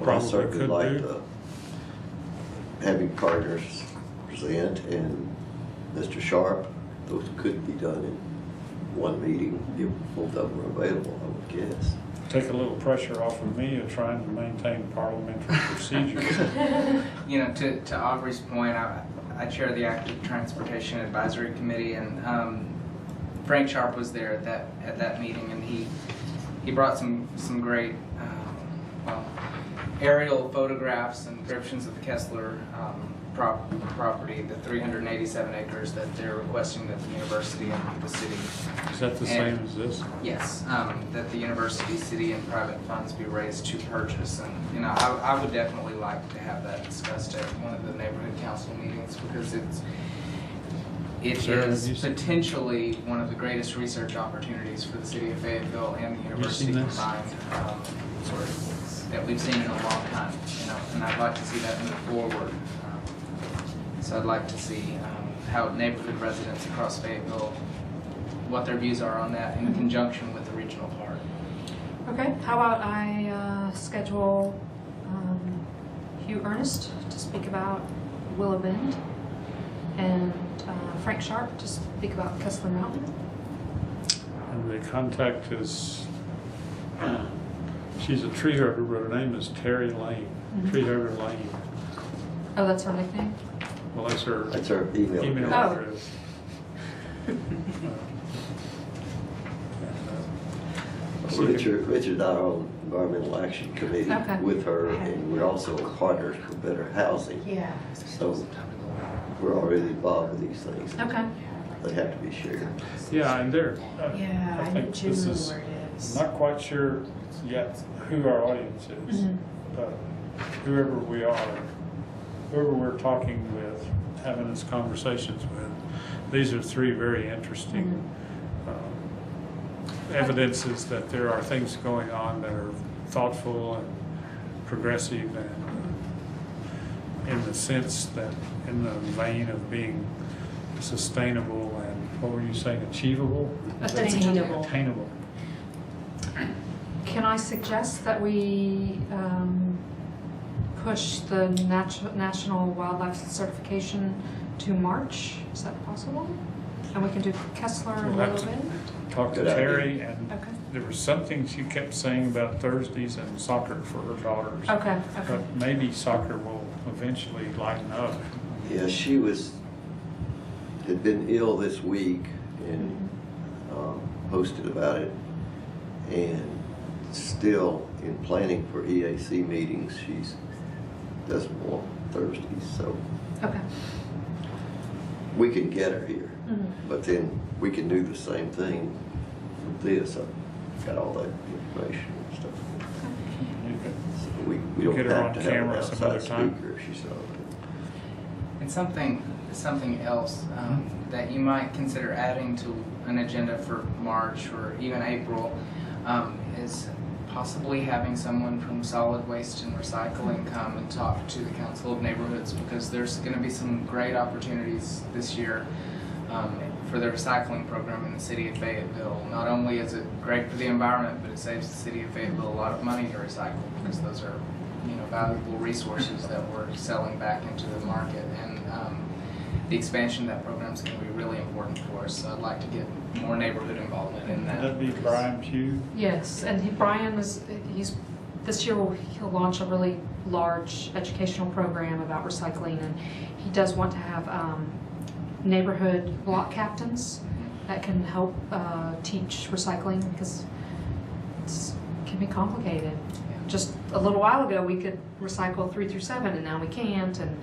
I
probably
certainly
could
like
do?
having partners present, and Mr. Sharp, those could be done in one meeting if both of them are available, I would guess.
Take a little pressure off of me of trying to maintain parliamentary procedures.
You know, to Aubrey's point, I chair the Active Transportation Advisory Committee, and Frank Sharp was there at that meeting, and he brought some great aerial photographs and descriptions of the Kessler property, the 387 acres that they're requesting that the university and the city.
Is that the same as this?
Yes, that the university, city, and private funds be raised to purchase. And, you know, I would definitely like to have that discussed at one of the neighborhood council meetings, because it is potentially one of the greatest research opportunities for the city of Fayetteville and the university combined that we've seen in a long time, you know, and I'd like to see that move forward. So I'd like to see how neighborhood residents across Fayetteville, what their views are on that in conjunction with the regional park.
Okay, how about I schedule Hugh Ernest to speak about Willow Bend and Frank Sharp to speak about Kessler Mountain.
And the contact is, she's a tree hugger, but her name is Terry Lane, Tree Hugger Lane.
Oh, that's her nickname?
Well, that's her
email
address.
Richard and I are on Environmental Action Committee with her, and we're also partners for better housing.
Yeah.
So we're already involved with these things.
Okay.
They have to be shared.
Yeah, and they're,
Yeah, I know
think this
generally
is,
where it is.
I'm not quite sure yet who our audience is, but whoever we are, whoever we're talking with, having these conversations with, these are three very interesting evidences that there are things going on that are thoughtful and progressive, and in the sense that, in the vein of being sustainable and, what were you saying, achievable?
Attainable.
Attainable.
Can I suggest that we push the National Wildlife Certification to March? Is that possible? And we can do Kessler and
We'll have
Willow
to
Bend?
talk to
Good idea.
Terry, and
Okay.
there was something she kept saying about Thursdays and soccer for her daughters.
Okay, okay.
But maybe soccer will eventually lighten up.
Yeah, she had been ill this week and posted about it, and still in planning for EAC meetings, she doesn't want Thursdays, so
Okay.
we can get her here, but then we can do the same thing with this. I've got all that information and stuff.
You can-
So we don't
Get her
have
on
to have an
camera some other
outside
time.
speaker if she's not.
And something else that you might consider adding to an agenda for March or even April is possibly having someone from solid waste and recycling come and talk to the Council of Neighborhoods, because there's going to be some great opportunities this year for the recycling program in the city of Fayetteville. Not only is it great for the environment, but it saves the city of Fayetteville a lot of money to recycle, because those are, you know, valuable resources that we're selling back into the market. And the expansion of that program is going to be really important for us. So I'd like to get more neighborhood involvement in that.
That'd be Brian Pugh.
Yes, and Brian this year he'll launch a really large educational program about recycling, and he does want to have neighborhood block captains that can help teach recycling, because it can be complicated. Just a little while ago we could recycle 3 through 7, and now we can't. And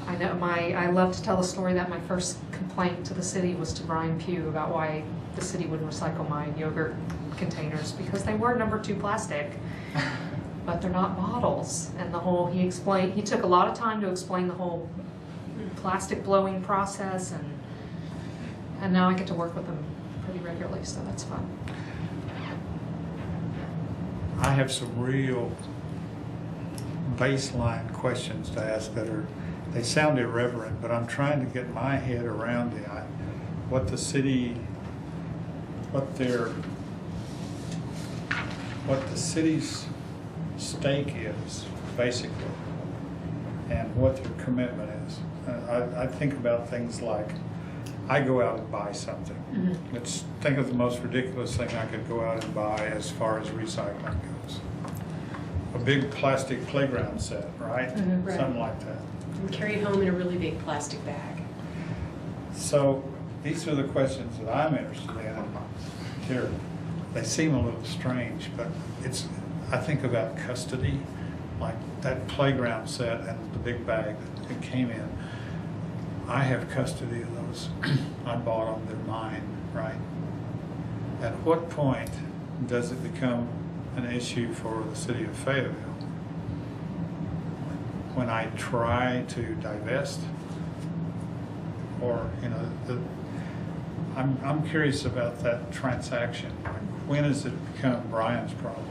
I know I love to tell the story that my first complaint to the city was to Brian Pugh about why the city would recycle my yogurt containers because they were number 2 plastic, but they're not bottles. And the whole, he took a lot of time to explain the whole plastic blowing process, and now I get to work with them pretty regularly, so that's fun.
I have some real baseline questions to ask they sound irreverent, but I'm trying to get my head around what the city's stake is, basically, and what their commitment is. I think about things like, I go out and buy something.
Mm-hmm.
Let's think of the most ridiculous thing I could go out and buy as far as recycling goes. A big plastic playground set, right?
Mm-hmm.
Right.
Something like that.
And carry it home in a really big plastic bag.
So these are the questions that I'm interested in. Here, they seem a little strange, but I think about custody, like that playground set and the big bag that it came in. I have custody of those. I bought them, they're mine, right? At what point does it become an issue for the city of Fayetteville? When I try to divest, or, you know, I'm curious about that transaction. When does it become Brian's problem?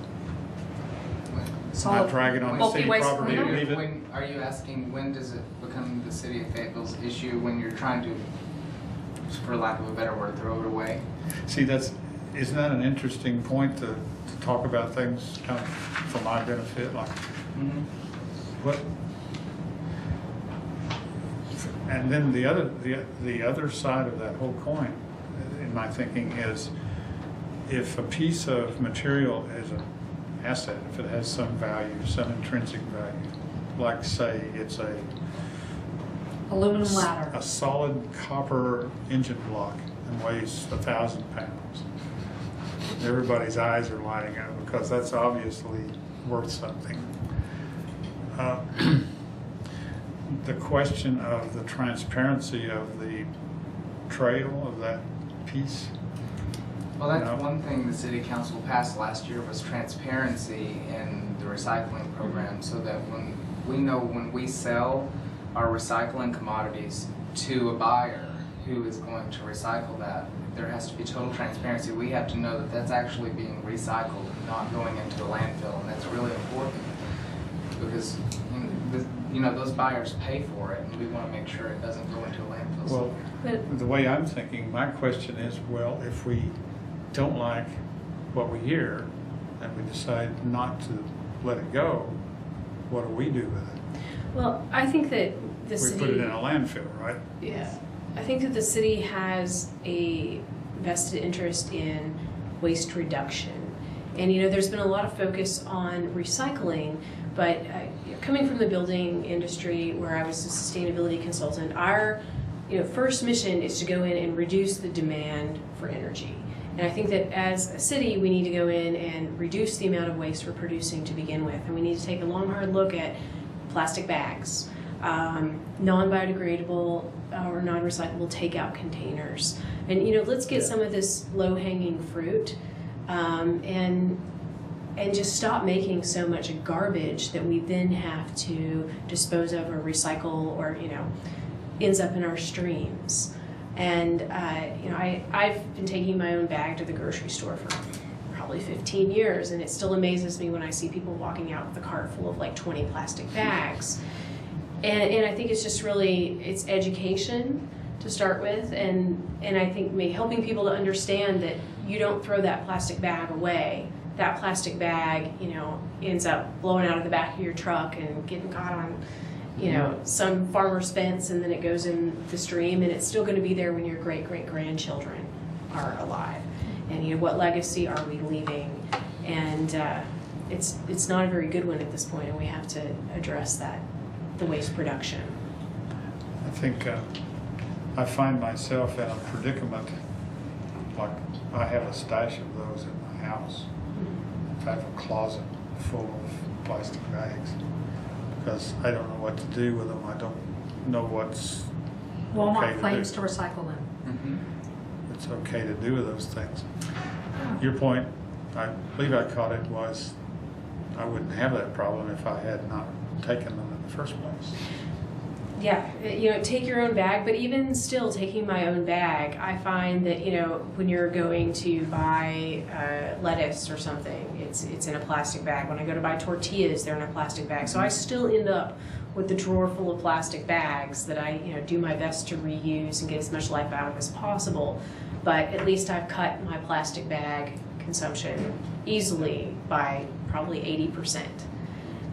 Not dragging on the city property to leave it?
Are you asking when does it become the city of Fayetteville's issue, when you're trying to, for lack of a better word, throw it away?
See, isn't that an interesting point to talk about things kind of for my benefit? Like, what? And then the other side of that whole coin, in my thinking, is if a piece of material is an asset, if it has some value, some intrinsic value, like say it's a
Aluminum ladder.
a solid copper engine block and weighs 1,000 pounds. Everybody's eyes are lighting up because that's obviously worth something. The question of the transparency of the trail of that piece.
Well, that's one thing the city council passed last year was transparency in the recycling program, so that when we know when we sell our recycling commodities to a buyer who is going to recycle that, there has to be total transparency. We have to know that that's actually being recycled, not going into a landfill, and that's really important because those buyers pay for it, and we want to make sure it doesn't go into a landfill.
Well, the way I'm thinking, my question is, well, if we don't like what we hear and we decide not to let it go, what do we do with it?
Well, I think that the
We
city...
put it in a landfill, right?
Yeah. I think that the city has a vested interest in waste reduction. And, there's been a lot of focus on recycling, but coming from the building industry where I was a sustainability consultant, our first mission is to go in and reduce the demand for energy. And I think that as a city, we need to go in and reduce the amount of waste we're producing to begin with. And we need to take a long, hard look at plastic bags, non-biodegradable or non-recyclable takeout containers. And, let's get some of this low-hanging fruit and just stop making so much garbage that we then have to dispose of or recycle or, ends up in our streams. And, I've been taking my own bag to the grocery store for probably 15 years, and it still amazes me when I see people walking out with a cart full of like 20 plastic bags. And I think it's just really, it's education to start with, and I think maybe helping people to understand that you don't throw that plastic bag away. That plastic bag, ends up blowing out of the back of your truck and getting caught on some farmer's fence, and then it goes in the stream, and it's still going to be there when your great-great-grandchildren are alive. And what legacy are we leaving? And it's not a very good one at this point, and we have to address that, the waste production.
I think I find myself in a predicament, like I have a stash of those in my house. I have a closet full of plastic bags because I don't know what to do with them. I don't know what's
Walmart
okay
claims
to
to recycle them.
Mm-hmm.
it's okay to do with those things. Your point, I believe I caught it, was I wouldn't have that problem if I had not taken them in the first place.
Yeah, you know, take your own bag, but even still taking my own bag, I find that, you know, when you're going to buy lettuce or something, it's in a plastic bag. When I go to buy tortillas, they're in a plastic bag. So I still end up with the drawer full of plastic bags that I, you know, do my best to reuse and get as much life out of as possible. But at least I've cut my plastic bag consumption easily by probably 80%.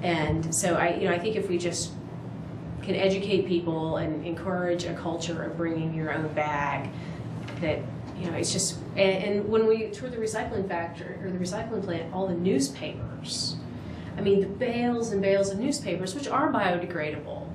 And so I think if we just can educate people and encourage a culture of bringing your own bag, that, you know, it's just, and when we toured the recycling factory or the recycling plant, all the newspapers, I mean, the bales and bales of newspapers, which are biodegradable,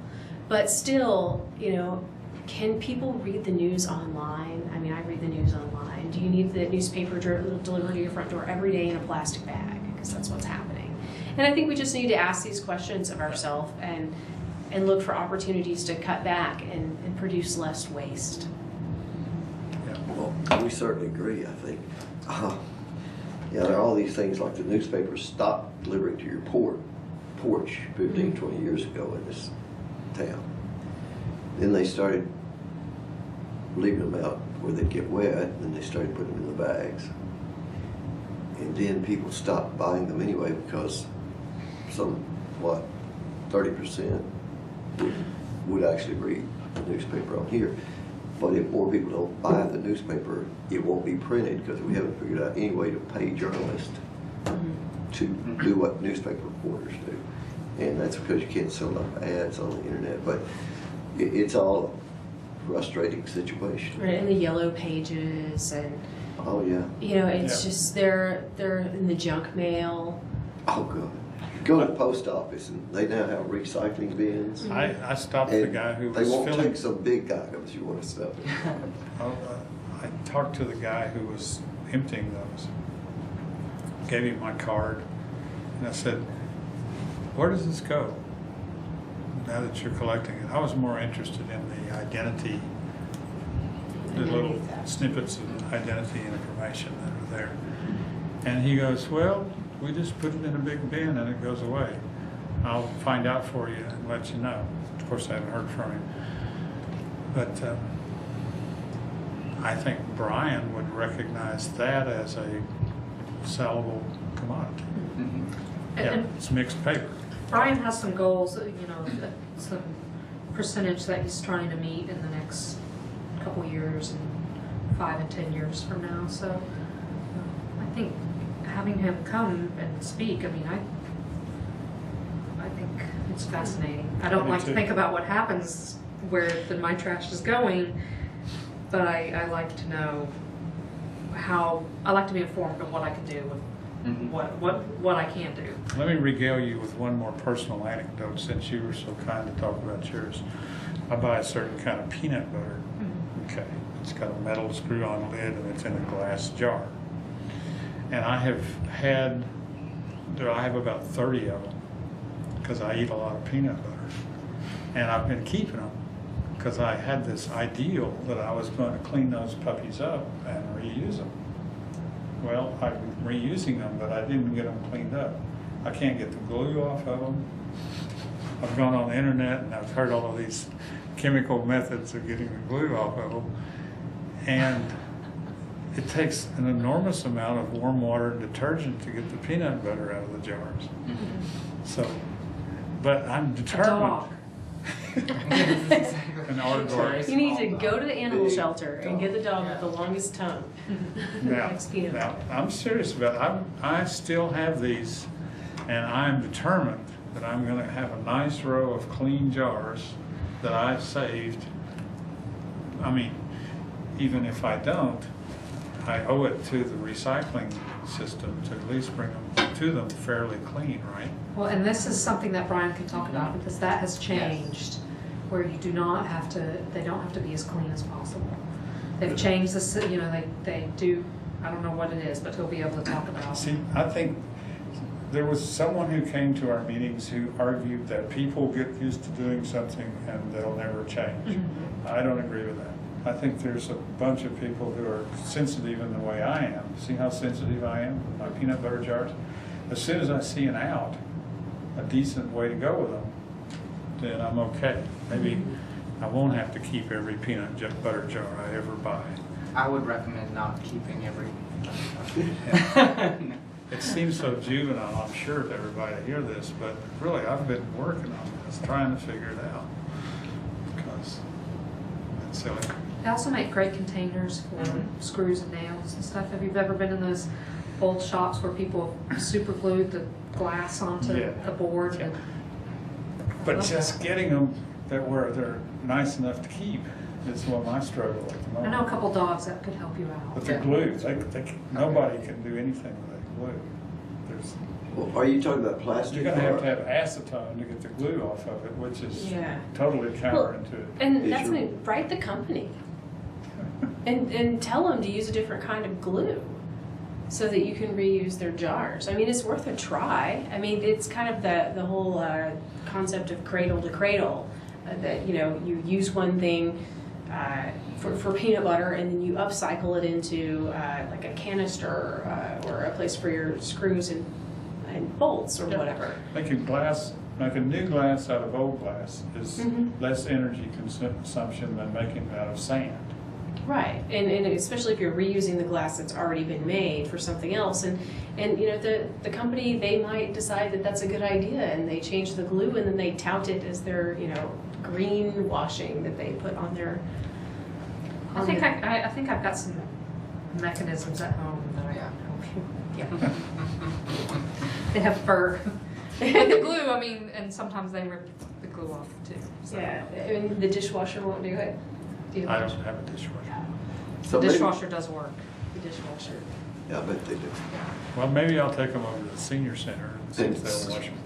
but still, you know, can people read the news online? I mean, I read the news online. Do you need the newspaper delivered to your front door every day in a plastic bag? Because that's what's happening. And I think we just need to ask these questions of ourselves and look for opportunities to cut back and produce less waste.
Yeah.
Well, we certainly agree, I think. Yeah, there are all these things like the newspapers stopped delivering to your porch 15, 20 years ago in this town. Then they started leaving them out where they'd get wet, and they started putting them in the bags. And then people stopped buying them anyway because 30% would actually read the newspaper on here. But if more people don't buy the newspaper, it won't be printed because we haven't figured out any way to pay journalists to do what newspaper reporters do. And that's because you can't sell enough ads on the internet. But it's all a frustrating situation.
Right, and the yellow pages and,
Oh, yeah.
you know, it's
Yeah.
just, they're in the junk mail.
Oh, God. Go to the post office, and they now have recycling bins.
I stopped the
And
guy who
they
was
won't
filling.
take some big items you want to stuff in.
I talked to the guy who was emptying those. Gave him my card, and I said, "Where does this go? Now that you're collecting it," I was more interested in the identity, the little snippets of identity and information that are there. And he goes, "Well, we just put it in a big bin and it goes away. I'll find out for you and let you know." Of course, I haven't heard from him. But I think Brian would recognize that as a sellable commodity. Yeah,
And
it's mixed paper.
Brian has some goals, you know, some percentage that he's trying to meet in the next couple years and 5 and 10 years from now. So I think having him come and speak, I mean, I think it's fascinating. I don't
Me
like
too.
to think about what happens where my trash is going, but I like to know I like to be informed of what I can do with what I can't do.
Let me regale you with one more personal anecdote since you were so kind to talk about yours. I buy a certain kind of peanut butter. Okay, it's got a metal screw-on lid and it's in a glass jar. And I have about 30 of them because I eat a lot of peanut butter. And I've been keeping them because I had this ideal that I was going to clean those puppies up and reuse them. Well, I'm reusing them, but I didn't get them cleaned up. I can't get the glue off of them. I've gone on the internet and I've heard all of these chemical methods of getting the glue off of them. And it takes an enormous amount of warm water and detergent to get the peanut butter out of the jars. So, but I'm determined.
dog.
An aardvark.
You need to go to the animal shelter and get the dog with the longest tongue.
Now,
Likes peanut butter.
I'm serious about it. I still have these, and I'm determined that I'm going to have a nice row of clean jars that I've saved. I mean, even if I don't, I owe it to the recycling system to at least bring them to them fairly clean, right?
Well, and this is something that Brian can talk about because that has changed, where you do not have to, they don't have to be as clean as possible. They've changed this, you know, they do, I don't know what it is, but he'll be able to talk about.
See, I think there was someone who came to our meetings who argued that people get used to doing something and they'll never change. I don't agree with that. I think there's a bunch of people who are sensitive in the way I am. See how sensitive I am with my peanut butter jars? As soon as I see an out, a decent way to go with them, then I'm okay. Maybe I won't have to keep every peanut butter jar I ever buy.
I would recommend not keeping every.
It seems so juvenile, I'm sure, to everybody to hear this, but really, I've been working on this, trying to figure it out. Because it's silly.
They also make great containers for screws and nails and stuff. Have you ever been in those old shops where people super glued the glass onto the board?
Yeah. But just getting them where they're nice enough to keep is what my struggle at the moment.
I know a couple dogs that could help you out.
But they're glued. Nobody can do anything with that glue.
Well, are you talking about plastic?
You're going to have acetone to get the glue off of it, which is totally counterintuitive.
And that's when write the company and tell them to use a different kind of glue so that you can reuse their jars. I mean, it's worth a try. I mean, it's kind of the whole concept of cradle to cradle, that, you know, you use one thing for peanut butter and then you upcycle it into like a canister or a place for your screws and bolts or whatever.
Making new glass out of old glass is less energy consumption than making it out of sand.
Right, and especially if you're reusing the glass that's already been made for something else, and you know, the company, they might decide that that's a good idea, and they change the glue, and then they tout it as their, you know, green washing that they put on their.
I think I've got some mechanisms at home that I can help you. Yeah. They have fur. But the glue, I mean, and sometimes they rip the glue off too. So.
Yeah, and the dishwasher won't do it.
I don't have a dishwasher.
So
the dishwasher does work.
The dishwasher.
Yeah, I bet they do.
Well, maybe I'll take them over to the senior center and see if they'll wash them.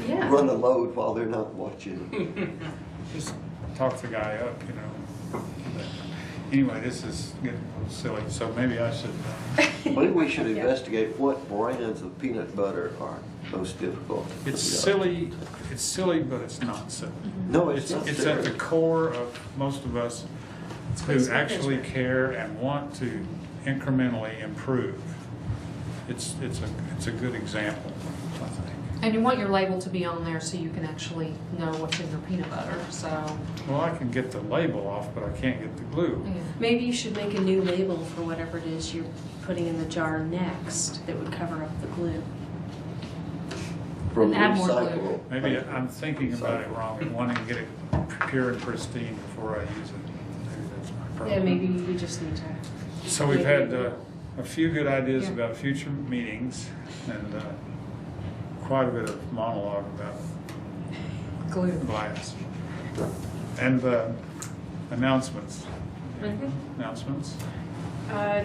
Yeah.
Run a load while they're not watching.
Just talk the guy up, you know. But anyway, this is getting a little silly, so maybe I should.
Maybe we should investigate what brands of peanut butter are most difficult.
It's silly. It's silly, but it's not silly.
No, it's not.
It's at the core of most of us who actually care and want to incrementally improve. It's a good example, I think.
And you want your label to be on there so you can actually know what's in your peanut butter. So.
Well, I can get the label off, but I can't get the glue.
Yeah.
Maybe you should make a new label for whatever it is you're putting in the jar next that would cover up the glue.
From
Add more glue.
recyclable.
Maybe I'm thinking about it wrong and wanting to get it pure and pristine before I use it. Maybe that's my problem.
Yeah, maybe you just need to.
So we've had a few good ideas about future meetings and quite a bit of monologue about
Glue.
glass. And announcements. Announcements?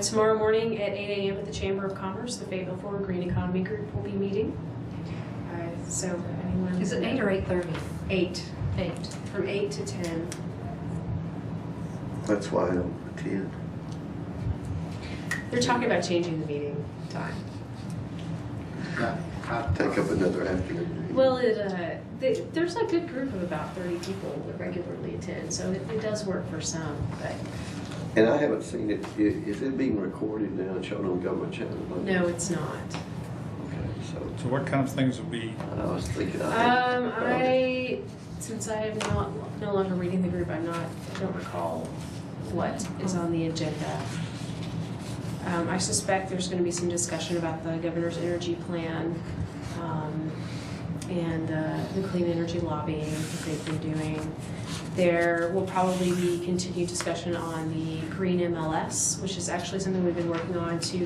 Tomorrow morning at 8 a.m. at the Chamber of Commerce, the Fayetteville Florida Green Economy Group will be meeting. So anyone?
Is it 8 or 8:30?
8.
8.
From 8 to 10.
That's why I don't attend.
They're talking about changing the meeting time.
Take up another afternoon.
Well, there's a good group of about 30 people that regularly attend, so it does work for some. But
And I haven't seen it. Is it being recorded now and shown on Government Channel?
no, it's not.
Okay,
So what kind of things will be?
I was thinking.
Since I am no longer reading the group, I don't recall what is on the agenda. I suspect there's going to be some discussion about the governor's energy plan and the clean energy lobbying that they've been doing. There will probably be continued discussion on the green MLS, which is actually something we've been working on to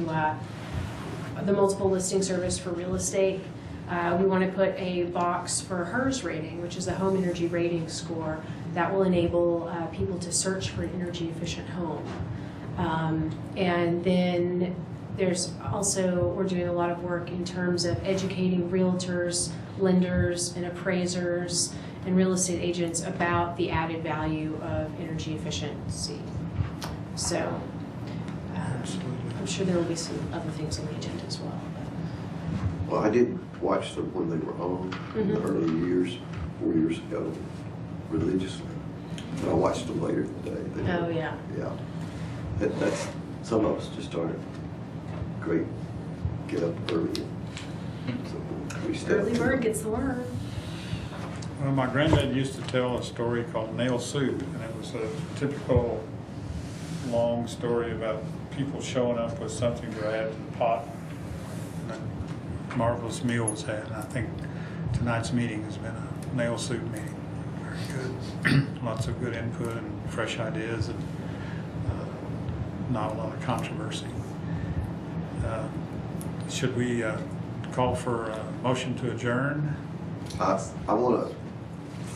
the multiple listing service for real estate. We want to put a box for HERS rating, which is a home energy rating score that will enable people to search for an energy efficient home. And then there's also, we're doing a lot of work in terms of educating realtors, lenders, and appraisers and real estate agents about the added value of energy efficiency. So I'm sure there will be some other things on the agenda as well.
Well, I did watch them when they were on in the early years, 4 years ago, religiously. But I watched them later today.
Oh, yeah.
Yeah. That's, some of us just aren't great, get up early. So we step
Early bird gets the worm.
Well, my granddad used to tell a story called nail soup, and it was a typical long story about people showing up with something to add to the pot. And a marvelous meal was had, and I think tonight's meeting has been a nail soup meeting. Very good. Lots of good input and fresh ideas, and not a lot of controversy. Should we call for a motion to adjourn?
I want to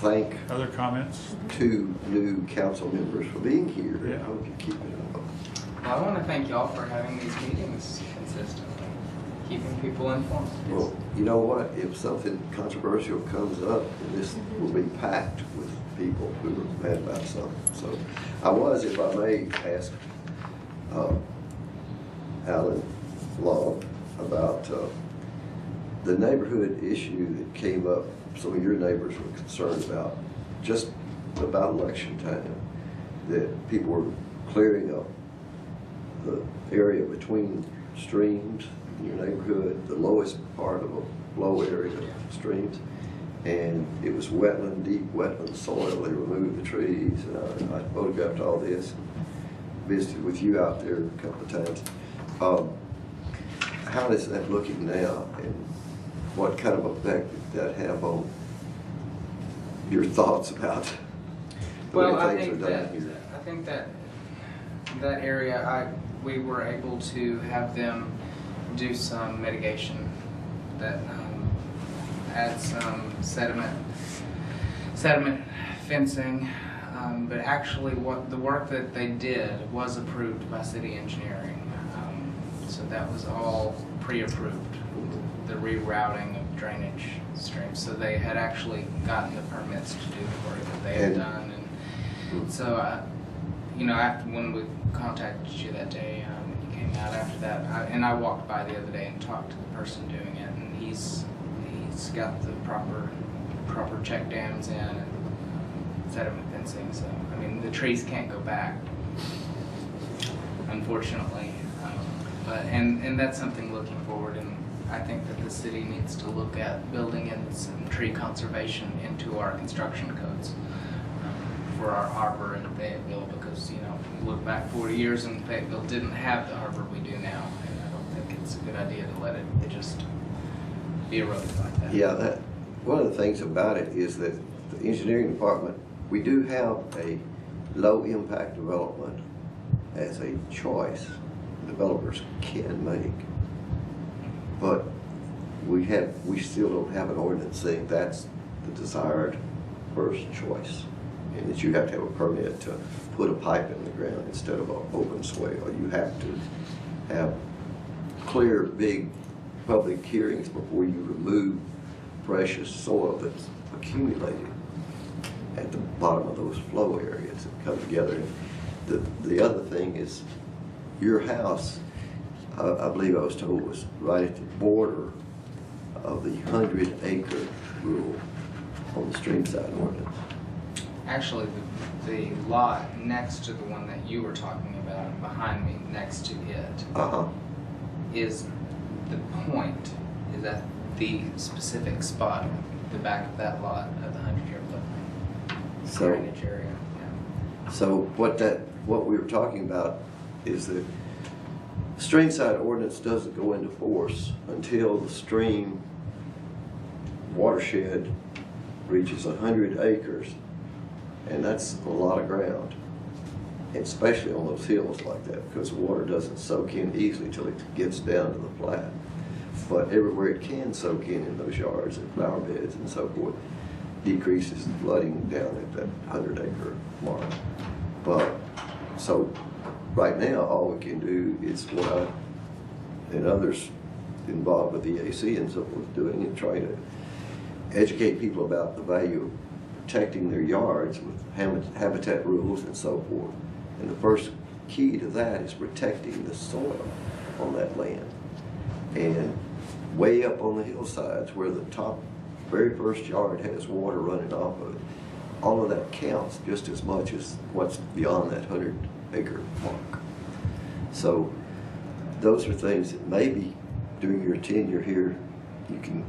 thank
Other comments?
2 new council members for being here.
Yeah.
I hope you keep it up.
Well, I want to thank y'all for having these meetings consistently, keeping people informed.
Well, you know what? If something controversial comes up, this will be packed with people who are mad about something. So I was, if I may, ask Alan Long about the neighborhood issue that came up. Some of your neighbors were concerned about, just about election time, that people were clearing up the area between streams in your neighborhood, the lowest part of a low area of streams, and it was wetland, deep wetland soil. They removed the trees, and I photographed all this, visited with you out there a couple of times. How is that looking now, and what kind of effect did that have on your thoughts about the way things are done here?
I think that area, we were able to have them do some mitigation that add some sediment fencing, but actually what the work that they did was approved by city engineering. So that was all pre-approved, the rerouting of drainage streams. So they had actually gotten the permits to do the work that they had done. And so, you know, after when we contacted you that day, when you came out after that, I walked by the other day and talked to the person doing it, and he's got the proper check dams in and sediment fencing. So, I mean, the trees can't go back, unfortunately. But that's something looking forward, and I think that the city needs to look at building in some tree conservation into our construction codes for our harbor in Fayetteville, because, you know, we look back 40 years and Fayetteville didn't have the harbor we do now, and I don't think it's a good idea to let it just be eroded like that.
Yeah, one of the things about it is that the engineering department, we do have a low impact development as a choice developers can make, but we still don't have an ordinance saying that's the desired first choice, and that you have to have a permit to put a pipe in the ground instead of an open swale. You have to have clear, big public hearings before you remove precious soil that's accumulated at the bottom of those flow areas that come together. The other thing is, your house, I believe I was told, was right at the border of the 100-acre rule on the streamside ordinance.
Actually, the lot next to the one that you were talking about, and behind me, next to it, is the point, is at the specific spot, the back of that lot of the 100-year floodplain drainage area. Yeah.
So what we were talking about is that the streamside ordinance doesn't go into force until the stream watershed reaches 100 acres, and that's a lot of ground, and especially on those hills like that, because the water doesn't soak in easily till it gets down to the flat. But everywhere it can soak in those yards and flower beds and so forth, decreases the flooding down at that 100-acre mark. But so right now, all we can do is what I and others involved with the EAC and so forth doing, and try to educate people about the value of protecting their yards with habitat rules and so forth. And the first key to that is protecting the soil on that land. And way up on the hillsides where the top very first yard has water running off of it, all of that counts just as much as what's beyond that 100-acre mark. So those are things that maybe during your tenure here, you can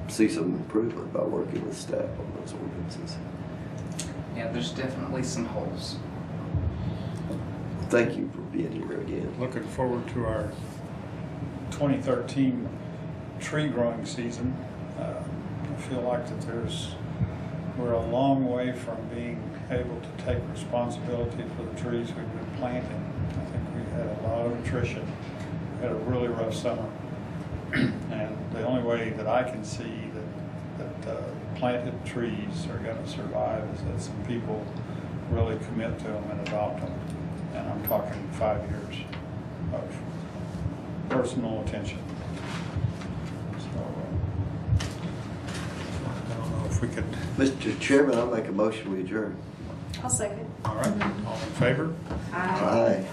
see some improvement by working with staff on those ordinances.
Yeah, there's definitely some holes.
Thank you for being here again.
Looking forward to our 2013 tree growing season. I feel like that we're a long way from being able to take responsibility for the trees we've been planting. I think we had a lot of attrition. We had a really rough summer. And the only way that I can see that planted trees are going to survive is that some people really commit to them and adopt them. And I'm talking 5 years of personal attention. So I don't know if we could.
Mr. Chairman, I'll make a motion we adjourn.
I'll second.
All right, all in favor?
Aye.